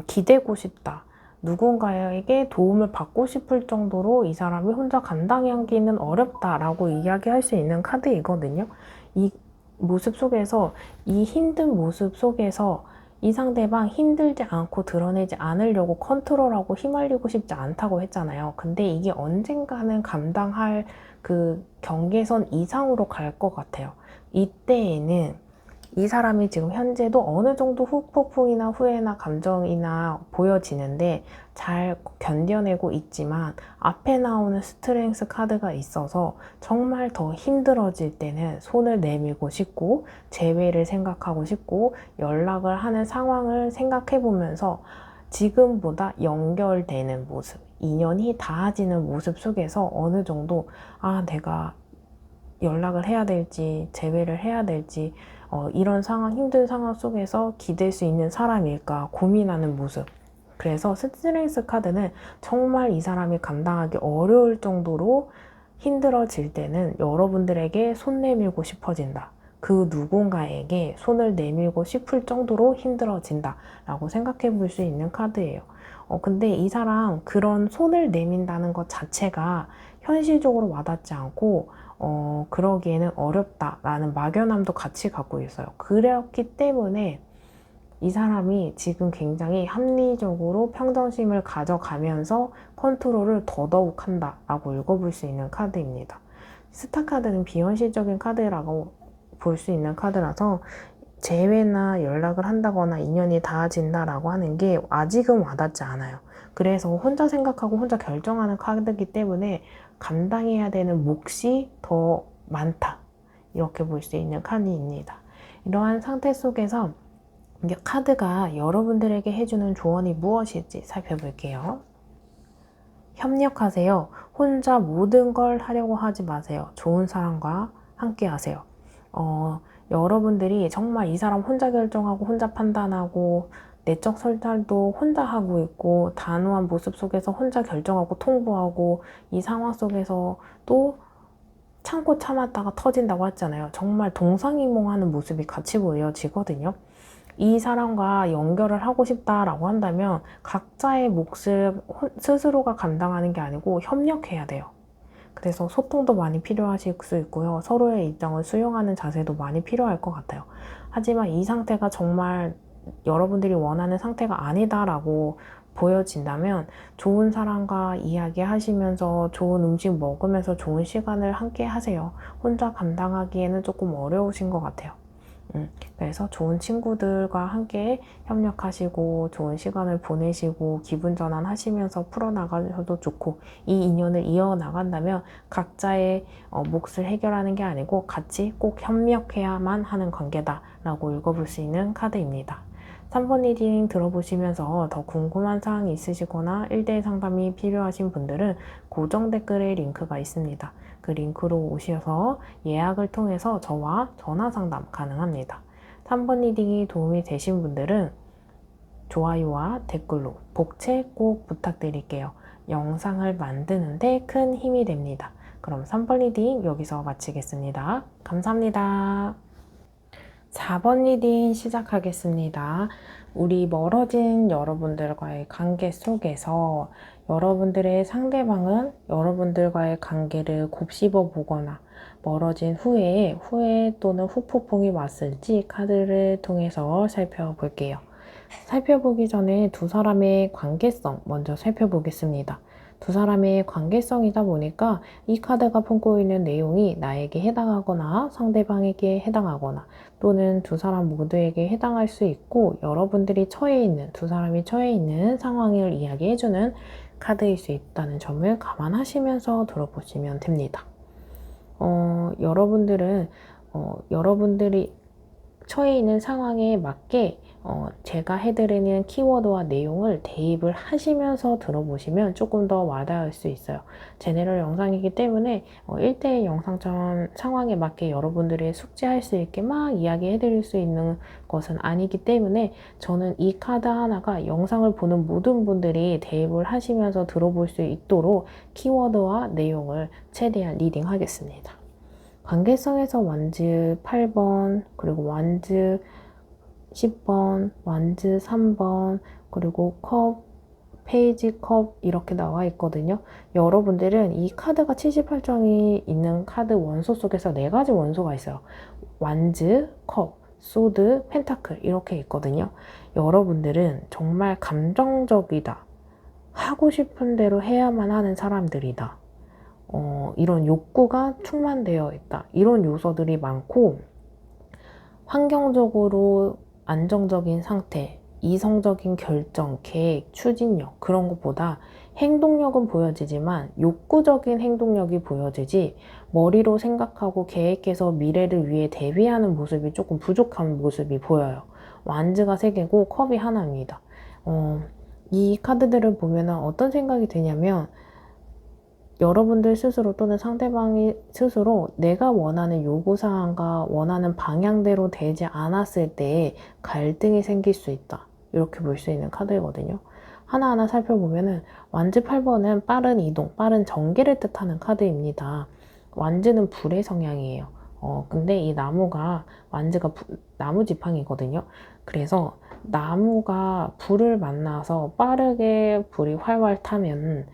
기대고 싶다, 누군가에게 도움을 받고 싶을 정도로 이 사람이 혼자 감당하기는 어렵다라고 이야기할 수 있는 카드이거든요. 이 모습 속에서, 이 힘든 모습 속에서 이 상대방 힘들지 않고 드러내지 않으려고 컨트롤하고 휘말리고 싶지 않다고 했잖아요. 근데 이게 언젠가는 감당할 그 경계선 이상으로 갈 것 같아요. 이때에는 이 사람이 지금 현재도 어느 정도 후폭풍이나 후회나 감정이나 보여지는데 잘 견뎌내고 있지만, 앞에 나오는 스트렝스 카드가 있어서 정말 더 힘들어질 때는 손을 내밀고 싶고 재회를 생각하고 싶고 연락을 하는 상황을 생각해 보면서 지금보다 연결되는 모습, 인연이 닿아지는 모습 속에서 어느 정도 내가 연락을 해야 될지 재회를 해야 될지 이런 상황, 힘든 상황 속에서 기댈 수 있는 사람일까 고민하는 모습. 그래서 스트렝스 카드는 정말 이 사람이 감당하기 어려울 정도로 힘들어질 때는 여러분들에게 손 내밀고 싶어진다. 그 누군가에게 손을 내밀고 싶을 정도로 힘들어진다 라고 생각해 볼 수 있는 카드예요. 근데 이 사람 그런 손을 내민다는 것 자체가 현실적으로 와닿지 않고 그러기에는 어렵다라는 막연함도 같이 갖고 있어요. 그렇기 때문에 이 사람이 지금 굉장히 합리적으로 평정심을 가져가면서 컨트롤을 더더욱 한다라고 읽어볼 수 있는 카드입니다. 스타 카드는 비현실적인 카드라고 볼 수 있는 카드라서 재회나 연락을 한다거나 인연이 닿아진다라고 하는 게 아직은 와닿지 않아요. 그래서 혼자 생각하고 혼자 결정하는 카드이기 때문에 감당해야 되는 몫이 더 많다. 이렇게 볼 수 있는 카드입니다. 이러한 상태 속에서 이게 카드가 여러분들에게 해주는 조언이 무엇일지 살펴볼게요. 협력하세요. 혼자 모든 걸 하려고 하지 마세요. 좋은 사람과 함께 하세요. 여러분들이 정말 이 사람 혼자 결정하고 혼자 판단하고 내적 설득도 혼자 하고 있고 단호한 모습 속에서 혼자 결정하고 통보하고 이 상황 속에서 또 참고 참았다가 터진다고 했잖아요. 정말 동상이몽하는 모습이 같이 보여지거든요. 이 사람과 연결을 하고 싶다라고 한다면 각자의 몫을 스스로가 감당하는 게 아니고 협력해야 돼요. 그래서 소통도 많이 필요하실 수 있고요. 서로의 입장을 수용하는 자세도 많이 필요할 것 같아요. 하지만 이 상태가 정말 여러분들이 원하는 상태가 아니다라고 보여진다면 좋은 사람과 이야기하시면서 좋은 음식 먹으면서 좋은 시간을 함께 하세요. 혼자 감당하기에는 조금 어려우신 것 같아요. 그래서 좋은 친구들과 함께 협력하시고 좋은 시간을 보내시고 기분 전환하시면서 풀어나가셔도 좋고, 이 인연을 이어나간다면 각자의 몫을 해결하는 게 아니고 같이 꼭 협력해야만 하는 관계다라고 읽어볼 수 있는 카드입니다. 3번 리딩 들어보시면서 더 궁금한 사항이 있으시거나 1대1 상담이 필요하신 분들은 고정 댓글에 링크가 있습니다. 그 링크로 오셔서 예약을 통해서 저와 전화 상담 가능합니다. 3번 리딩이 도움이 되신 분들은 좋아요와 댓글로 복채 꼭 부탁드릴게요. 영상을 만드는데 큰 힘이 됩니다. 그럼 3번 리딩 여기서 마치겠습니다. 감사합니다. 4번 리딩 시작하겠습니다. 우리 멀어진 여러분들과의 관계 속에서 여러분들의 상대방은 여러분들과의 관계를 곱씹어 보거나 멀어진 후에 또는 후폭풍이 왔을지 카드를 통해서 살펴볼게요. 살펴보기 전에 두 사람의 관계성 먼저 살펴보겠습니다. 두 사람의 관계성이다 보니까 이 카드가 품고 있는 내용이 나에게 해당하거나 상대방에게 해당하거나 또는 두 사람 모두에게 해당할 수 있고, 여러분들이 두 사람이 처해 있는 상황을 이야기해주는 카드일 수 있다는 점을 감안하시면서 들어보시면 됩니다. 여러분들이 처해 있는 상황에 맞게 제가 해드리는 키워드와 내용을 대입을 하시면서 들어보시면 조금 더 와닿을 수 있어요. 제네럴 영상이기 때문에 1대1 영상처럼 상황에 맞게 여러분들이 숙지할 수 있게 막 이야기해드릴 수 있는 것은 아니기 때문에 저는 이 카드 하나가 영상을 보는 모든 분들이 대입을 하시면서 들어볼 수 있도록 키워드와 내용을 최대한 리딩하겠습니다. 관계성에서 완즈 8번, 그리고 완즈 10번, 완즈 3번, 그리고 컵 페이지, 컵 이렇게 나와 있거든요. 여러분들은 이 카드가 78장이 있는 카드 원소 속에서 4가지 원소가 있어요. 완즈, 컵, 소드, 펜타클 이렇게 있거든요. 여러분들은 정말 감정적이다. 하고 싶은 대로 해야만 하는 사람들이다. 이런 욕구가 충만되어 있다. 이런 요소들이 많고, 환경적으로 안정적인 상태, 이성적인 결정, 계획, 추진력 그런 것보다 행동력은 보여지지만 욕구적인 행동력이 보여지지 머리로 생각하고 계획해서 미래를 위해 대비하는 모습이 조금 부족한 모습이 보여요. 완즈가 3개고 컵이 하나입니다. 이 카드들을 보면 어떤 생각이 드냐면 여러분들 스스로 또는 상대방이 스스로 내가 원하는 요구사항과 원하는 방향대로 되지 않았을 때 갈등이 생길 수 있다. 이렇게 볼 수 있는 카드이거든요. 하나하나 살펴보면은 완즈 8번은 빠른 이동, 빠른 전개를 뜻하는 카드입니다. 완즈는 불의 성향이에요. 근데 이 나무가 완즈가 나무 지팡이거든요. 그래서 나무가 불을 만나서 빠르게 불이 활활 타면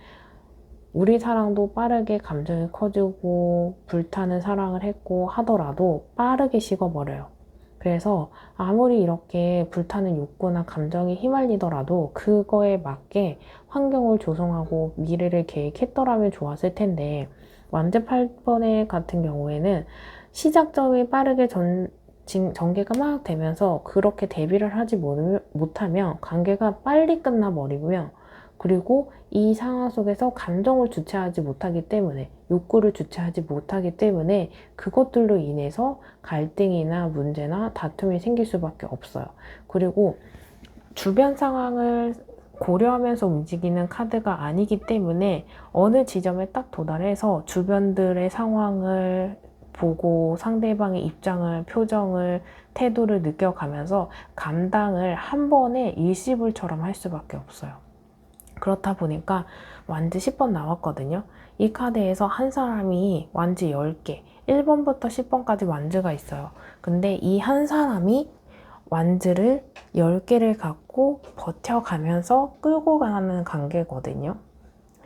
우리 사랑도 빠르게 감정이 커지고 불타는 사랑을 했고 하더라도 빠르게 식어버려요. 그래서 아무리 이렇게 불타는 욕구나 감정이 휘말리더라도 그거에 맞게 환경을 조성하고 미래를 계획했더라면 좋았을 텐데 완즈 8번의 같은 경우에는 시작점이 빠르게 전개가 막 되면서 그렇게 대비를 하지 못하면 관계가 빨리 끝나버리고요. 그리고 이 상황 속에서 감정을 주체하지 못하기 때문에 욕구를 주체하지 못하기 때문에 그것들로 인해서 갈등이나 문제나 다툼이 생길 수밖에 없어요. 그리고 주변 상황을 고려하면서 움직이는 카드가 아니기 때문에 어느 지점에 딱 도달해서 주변들의 상황을 보고 상대방의 입장을, 표정을, 태도를 느껴가면서 감당을 한 번에 일시불처럼 할 수밖에 없어요. 그렇다 보니까 완즈 10번 나왔거든요. 이 카드에서 한 사람이 완즈 10개, 1번부터 10번까지 완즈가 있어요. 근데 이 한 사람이 완즈를 10개를 갖고 버텨가면서 끌고 가는 관계거든요.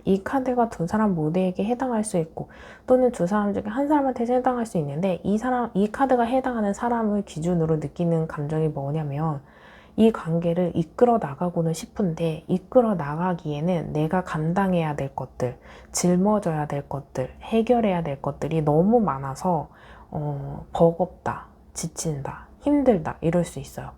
이 카드가 두 사람 모두에게 해당할 수 있고 또는 두 사람 중에 한 사람한테 해당할 수 있는데 이 카드가 해당하는 사람을 기준으로 느끼는 감정이 뭐냐면 이 관계를 이끌어 나가고는 싶은데 이끌어 나가기에는 내가 감당해야 될 것들, 짊어져야 될 것들, 해결해야 될 것들이 너무 많아서 버겁다, 지친다, 힘들다 이럴 수 있어요.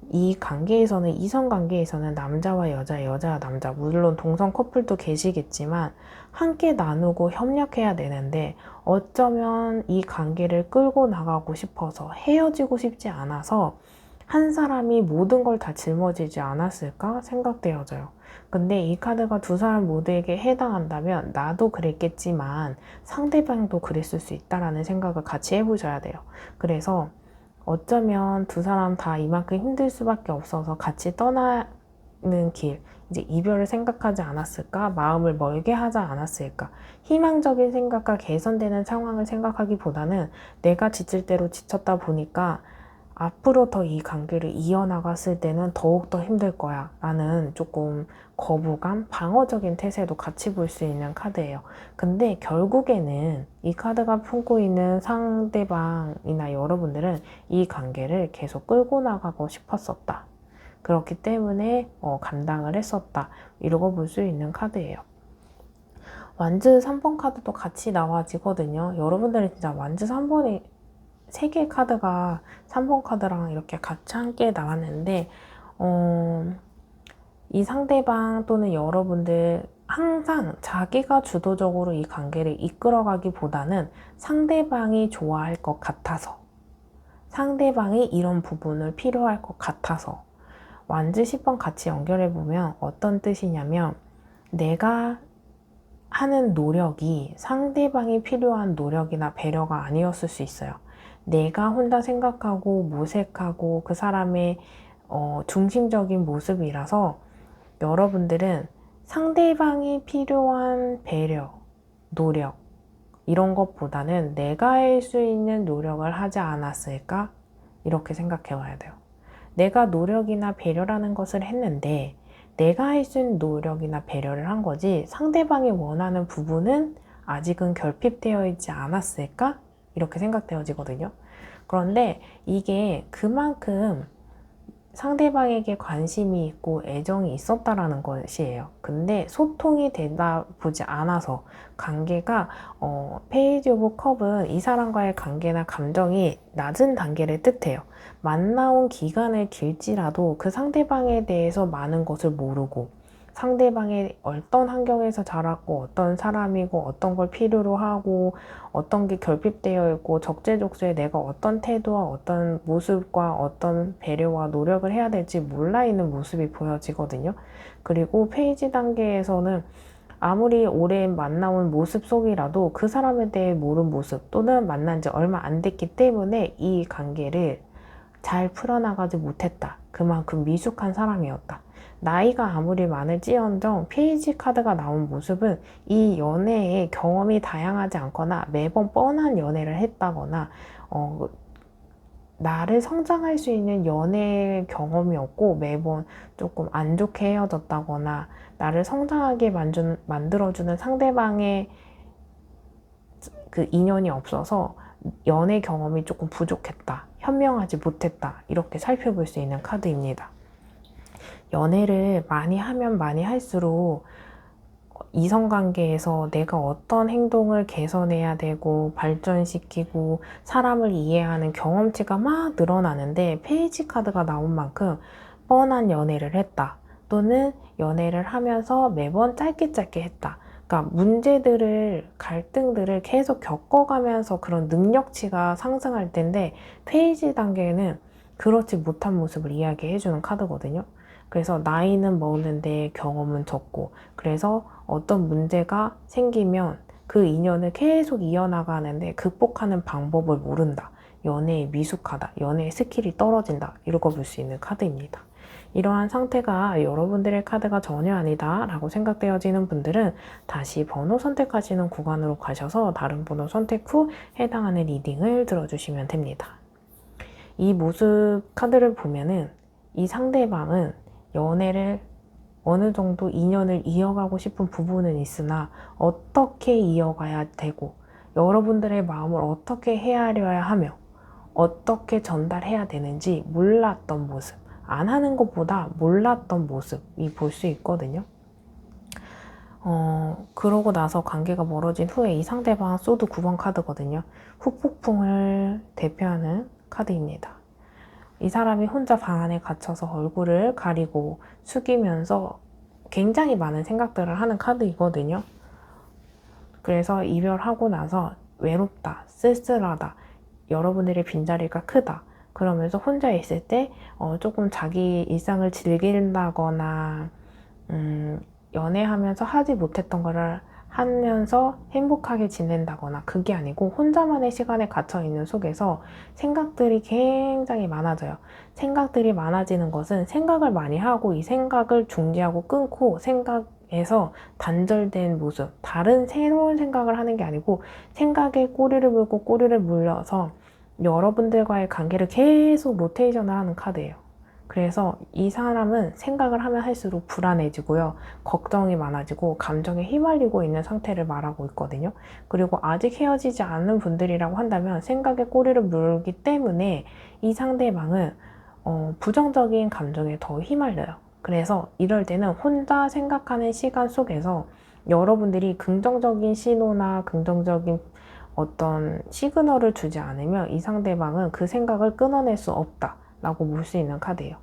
이 관계에서는 이성 관계에서는 남자와 여자, 여자와 남자 물론 동성 커플도 계시겠지만 함께 나누고 협력해야 되는데 어쩌면 이 관계를 끌고 나가고 싶어서 헤어지고 싶지 않아서 한 사람이 모든 걸 다 짊어지지 않았을까 생각되어져요. 근데 이 카드가 두 사람 모두에게 해당한다면 나도 그랬겠지만 상대방도 그랬을 수 있다라는 생각을 같이 해보셔야 돼요. 그래서 어쩌면 두 사람 다 이만큼 힘들 수밖에 없어서 같이 떠나는 길, 이제 이별을 생각하지 않았을까? 마음을 멀게 하지 않았을까? 희망적인 생각과 개선되는 상황을 생각하기보다는 내가 지칠 대로 지쳤다 보니까 앞으로 더 이 관계를 이어나갔을 때는 더욱더 힘들 거야 라는 조금 거부감, 방어적인 태세도 같이 볼 수 있는 카드예요. 근데 결국에는 이 카드가 품고 있는 상대방이나 여러분들은 이 관계를 계속 끌고 나가고 싶었었다. 그렇기 때문에 감당을 했었다. 이러고 볼 수 있는 카드예요. 완즈 3번 카드도 같이 나와지거든요. 여러분들은 진짜 완즈 3번이 3개의 카드가 3번 카드랑 이렇게 같이 함께 나왔는데 이 상대방 또는 여러분들 항상 자기가 주도적으로 이 관계를 이끌어가기보다는 상대방이 좋아할 것 같아서 상대방이 이런 부분을 필요할 것 같아서 완즈 10번 같이 연결해보면 어떤 뜻이냐면 내가 하는 노력이 상대방이 필요한 노력이나 배려가 아니었을 수 있어요. 내가 혼자 생각하고 모색하고 그 사람의 중심적인 모습이라서 여러분들은 상대방이 필요한 배려, 노력 이런 것보다는 내가 할 수 있는 노력을 하지 않았을까? 이렇게 생각해 봐야 돼요. 내가 노력이나 배려라는 것을 했는데 내가 할 수 있는 노력이나 배려를 한 거지 상대방이 원하는 부분은 아직은 결핍되어 있지 않았을까? 이렇게 생각되어지거든요. 그런데 이게 그만큼 상대방에게 관심이 있고 애정이 있었다라는 것이에요. 근데 소통이 되다 보지 않아서 관계가 페이지 오브 컵은 이 사람과의 관계나 감정이 낮은 단계를 뜻해요. 만나온 기간을 길지라도 그 상대방에 대해서 많은 것을 모르고 상대방이 어떤 환경에서 자랐고 어떤 사람이고 어떤 걸 필요로 하고 어떤 게 결핍되어 있고 적재적소에 내가 어떤 태도와 어떤 모습과 어떤 배려와 노력을 해야 될지 몰라 있는 모습이 보여지거든요. 그리고 페이지 단계에서는 아무리 오래 만나온 모습 속이라도 그 사람에 대해 모른 모습 또는 만난 지 얼마 안 됐기 때문에 이 관계를 잘 풀어나가지 못했다. 그만큼 미숙한 사람이었다. 나이가 아무리 많을지언정 페이지 카드가 나온 모습은 이 연애의 경험이 다양하지 않거나 매번 뻔한 연애를 했다거나 나를 성장할 수 있는 연애 경험이 없고 매번 조금 안 좋게 헤어졌다거나 나를 성장하게 만들어주는 상대방의 그 인연이 없어서 연애 경험이 조금 부족했다, 현명하지 못했다, 이렇게 살펴볼 수 있는 카드입니다. 연애를 많이 하면 많이 할수록 이성관계에서 내가 어떤 행동을 개선해야 되고 발전시키고 사람을 이해하는 경험치가 막 늘어나는데 페이지 카드가 나온 만큼 뻔한 연애를 했다 또는 연애를 하면서 매번 짧게 했다. 그러니까 문제들을, 갈등들을 계속 겪어가면서 그런 능력치가 상승할 텐데 페이지 단계에는 그렇지 못한 모습을 이야기해주는 카드거든요. 그래서 나이는 먹는데 경험은 적고 그래서 어떤 문제가 생기면 그 인연을 계속 이어나가는데 극복하는 방법을 모른다. 연애에 미숙하다. 연애의 스킬이 떨어진다. 이렇게 볼 수 있는 카드입니다. 이러한 상태가 여러분들의 카드가 전혀 아니다 라고 생각되어지는 분들은 다시 번호 선택하시는 구간으로 가셔서 다른 번호 선택 후 해당하는 리딩을 들어주시면 됩니다. 이 모습 카드를 보면은 이 상대방은 연애를 어느 정도 인연을 이어가고 싶은 부분은 있으나 어떻게 이어가야 되고 여러분들의 마음을 어떻게 헤아려야 하며 어떻게 전달해야 되는지 몰랐던 모습, 안 하는 것보다 몰랐던 모습이 볼 수 있거든요. 그러고 나서 관계가 멀어진 후에 이 상대방 소드 9번 카드거든요. 후폭풍을 대표하는 카드입니다. 이 사람이 혼자 방 안에 갇혀서 얼굴을 가리고 숙이면서 굉장히 많은 생각들을 하는 카드이거든요. 그래서 이별하고 나서 외롭다, 쓸쓸하다, 여러분들의 빈자리가 크다. 그러면서 혼자 있을 때 조금 자기 일상을 즐긴다거나 연애하면서 하지 못했던 거를 하면서 행복하게 지낸다거나 그게 아니고 혼자만의 시간에 갇혀있는 속에서 생각들이 굉장히 많아져요. 생각들이 많아지는 것은 생각을 많이 하고 이 생각을 중지하고 끊고 생각에서 단절된 모습, 다른 새로운 생각을 하는 게 아니고 생각에 꼬리를 물고 꼬리를 물려서 여러분들과의 관계를 계속 로테이션을 하는 카드예요. 그래서 이 사람은 생각을 하면 할수록 불안해지고요. 걱정이 많아지고 감정에 휘말리고 있는 상태를 말하고 있거든요. 그리고 아직 헤어지지 않은 분들이라고 한다면 생각에 꼬리를 물기 때문에 이 상대방은 부정적인 감정에 더 휘말려요. 그래서 이럴 때는 혼자 생각하는 시간 속에서 여러분들이 긍정적인 신호나 긍정적인 어떤 시그널을 주지 않으면 이 상대방은 그 생각을 끊어낼 수 없다 라고 볼 수 있는 카드예요.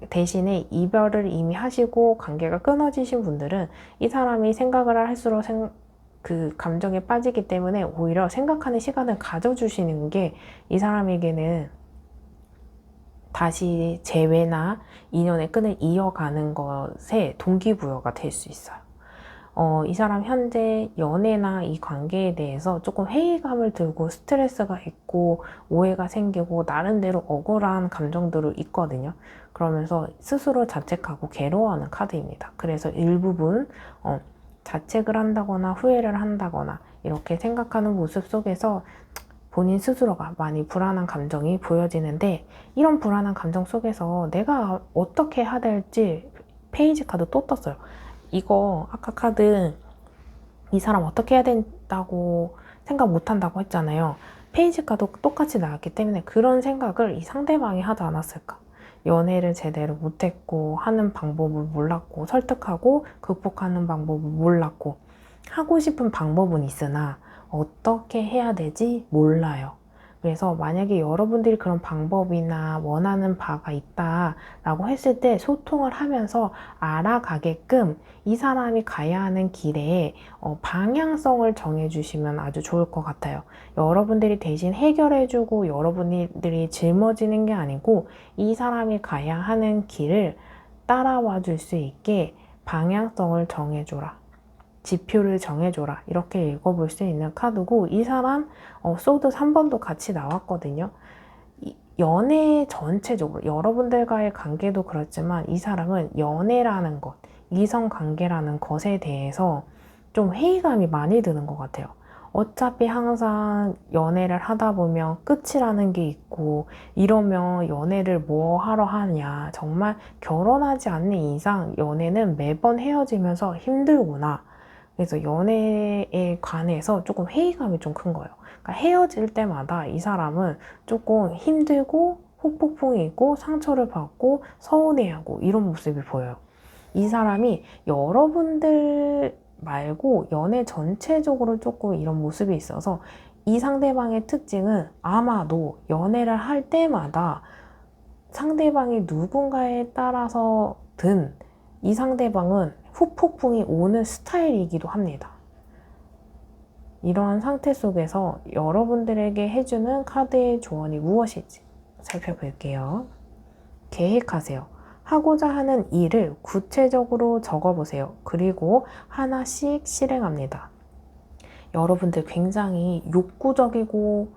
대신에 이별을 이미 하시고 관계가 끊어지신 분들은 이 사람이 생각을 할수록 그 감정에 빠지기 때문에 오히려 생각하는 시간을 가져주시는 게 이 사람에게는 다시 재회나 인연의 끈을 이어가는 것에 동기부여가 될 수 있어요. 이 사람 현재 연애나 이 관계에 대해서 조금 회의감을 들고 스트레스가 있고 오해가 생기고 나름대로 억울한 감정들이 있거든요. 그러면서 스스로 자책하고 괴로워하는 카드입니다. 그래서 일부분 자책을 한다거나 후회를 한다거나 이렇게 생각하는 모습 속에서 본인 스스로가 많이 불안한 감정이 보여지는데 이런 불안한 감정 속에서 내가 어떻게 해야 될지 페이지 카드 또 떴어요. 이거 아까 카드 이 사람 어떻게 해야 된다고 생각 못 한다고 했잖아요. 페이지 카드 똑같이 나왔기 때문에 그런 생각을 이 상대방이 하지 않았을까? 연애를 제대로 못했고 하는 방법을 몰랐고 설득하고 극복하는 방법을 몰랐고 하고 싶은 방법은 있으나 어떻게 해야 되지 몰라요. 그래서 만약에 여러분들이 그런 방법이나 원하는 바가 있다라고 했을 때 소통을 하면서 알아가게끔 이 사람이 가야 하는 길에 방향성을 정해주시면 아주 좋을 것 같아요. 여러분들이 대신 해결해주고 여러분들이 짊어지는 게 아니고 이 사람이 가야 하는 길을 따라와 줄 수 있게 방향성을 정해줘라. 지표를 정해줘라. 이렇게 읽어볼 수 있는 카드고 이 사람 소드 3번도 같이 나왔거든요. 연애 전체적으로 여러분들과의 관계도 그렇지만 이 사람은 연애라는 것, 이성관계라는 것에 대해서 좀 회의감이 많이 드는 것 같아요. 어차피 항상 연애를 하다 보면 끝이라는 게 있고 이러면 연애를 뭐 하러 하냐. 정말 결혼하지 않는 이상 연애는 매번 헤어지면서 힘들구나. 그래서 연애에 관해서 조금 회의감이 좀 큰 거예요. 그러니까 헤어질 때마다 이 사람은 조금 힘들고 후폭풍이 있고 상처를 받고 서운해하고 이런 모습이 보여요. 이 사람이 여러분들 말고 연애 전체적으로 조금 이런 모습이 있어서 이 상대방의 특징은 아마도 연애를 할 때마다 상대방이 누군가에 따라서든 이 상대방은 후폭풍이 오는 스타일이기도 합니다. 이러한 상태 속에서 여러분들에게 해주는 카드의 조언이 무엇일지 살펴볼게요. 계획하세요. 하고자 하는 일을 구체적으로 적어보세요. 그리고 하나씩 실행합니다. 여러분들 굉장히 욕구적이고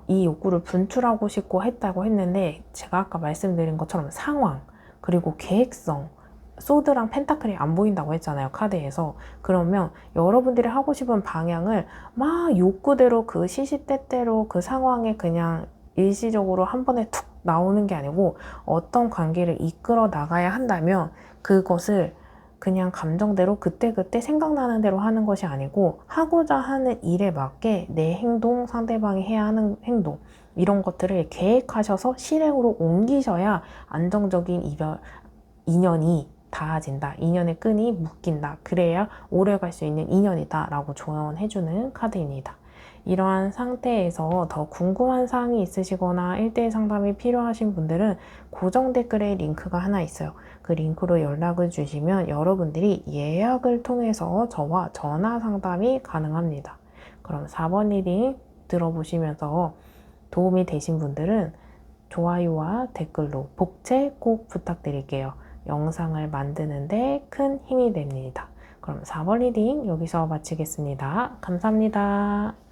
이 욕구를 분출하고 싶고 했다고 했는데 제가 아까 말씀드린 것처럼 상황 그리고 계획성 소드랑 펜타클이 안 보인다고 했잖아요. 카드에서. 그러면 여러분들이 하고 싶은 방향을 막 욕구대로 그 시시때때로 그 상황에 그냥 일시적으로 한 번에 툭 나오는 게 아니고 어떤 관계를 이끌어 나가야 한다면 그것을 그냥 감정대로 그때그때 생각나는 대로 하는 것이 아니고 하고자 하는 일에 맞게 내 행동, 상대방이 해야 하는 행동 이런 것들을 계획하셔서 실행으로 옮기셔야 안정적인 인연이 닿아진다. 인연의 끈이 묶인다. 그래야 오래 갈 수 있는 인연이다. 라고 조언해주는 카드입니다. 이러한 상태에서 더 궁금한 사항이 있으시거나 1대1 상담이 필요하신 분들은 고정 댓글에 링크가 하나 있어요. 그 링크로 연락을 주시면 여러분들이 예약을 통해서 저와 전화 상담이 가능합니다. 그럼 4번 리딩 들어보시면서 도움이 되신 분들은 좋아요와 댓글로 복채 꼭 부탁드릴게요. 영상을 만드는데 큰 힘이 됩니다. 그럼 4번 리딩 여기서 마치겠습니다. 감사합니다.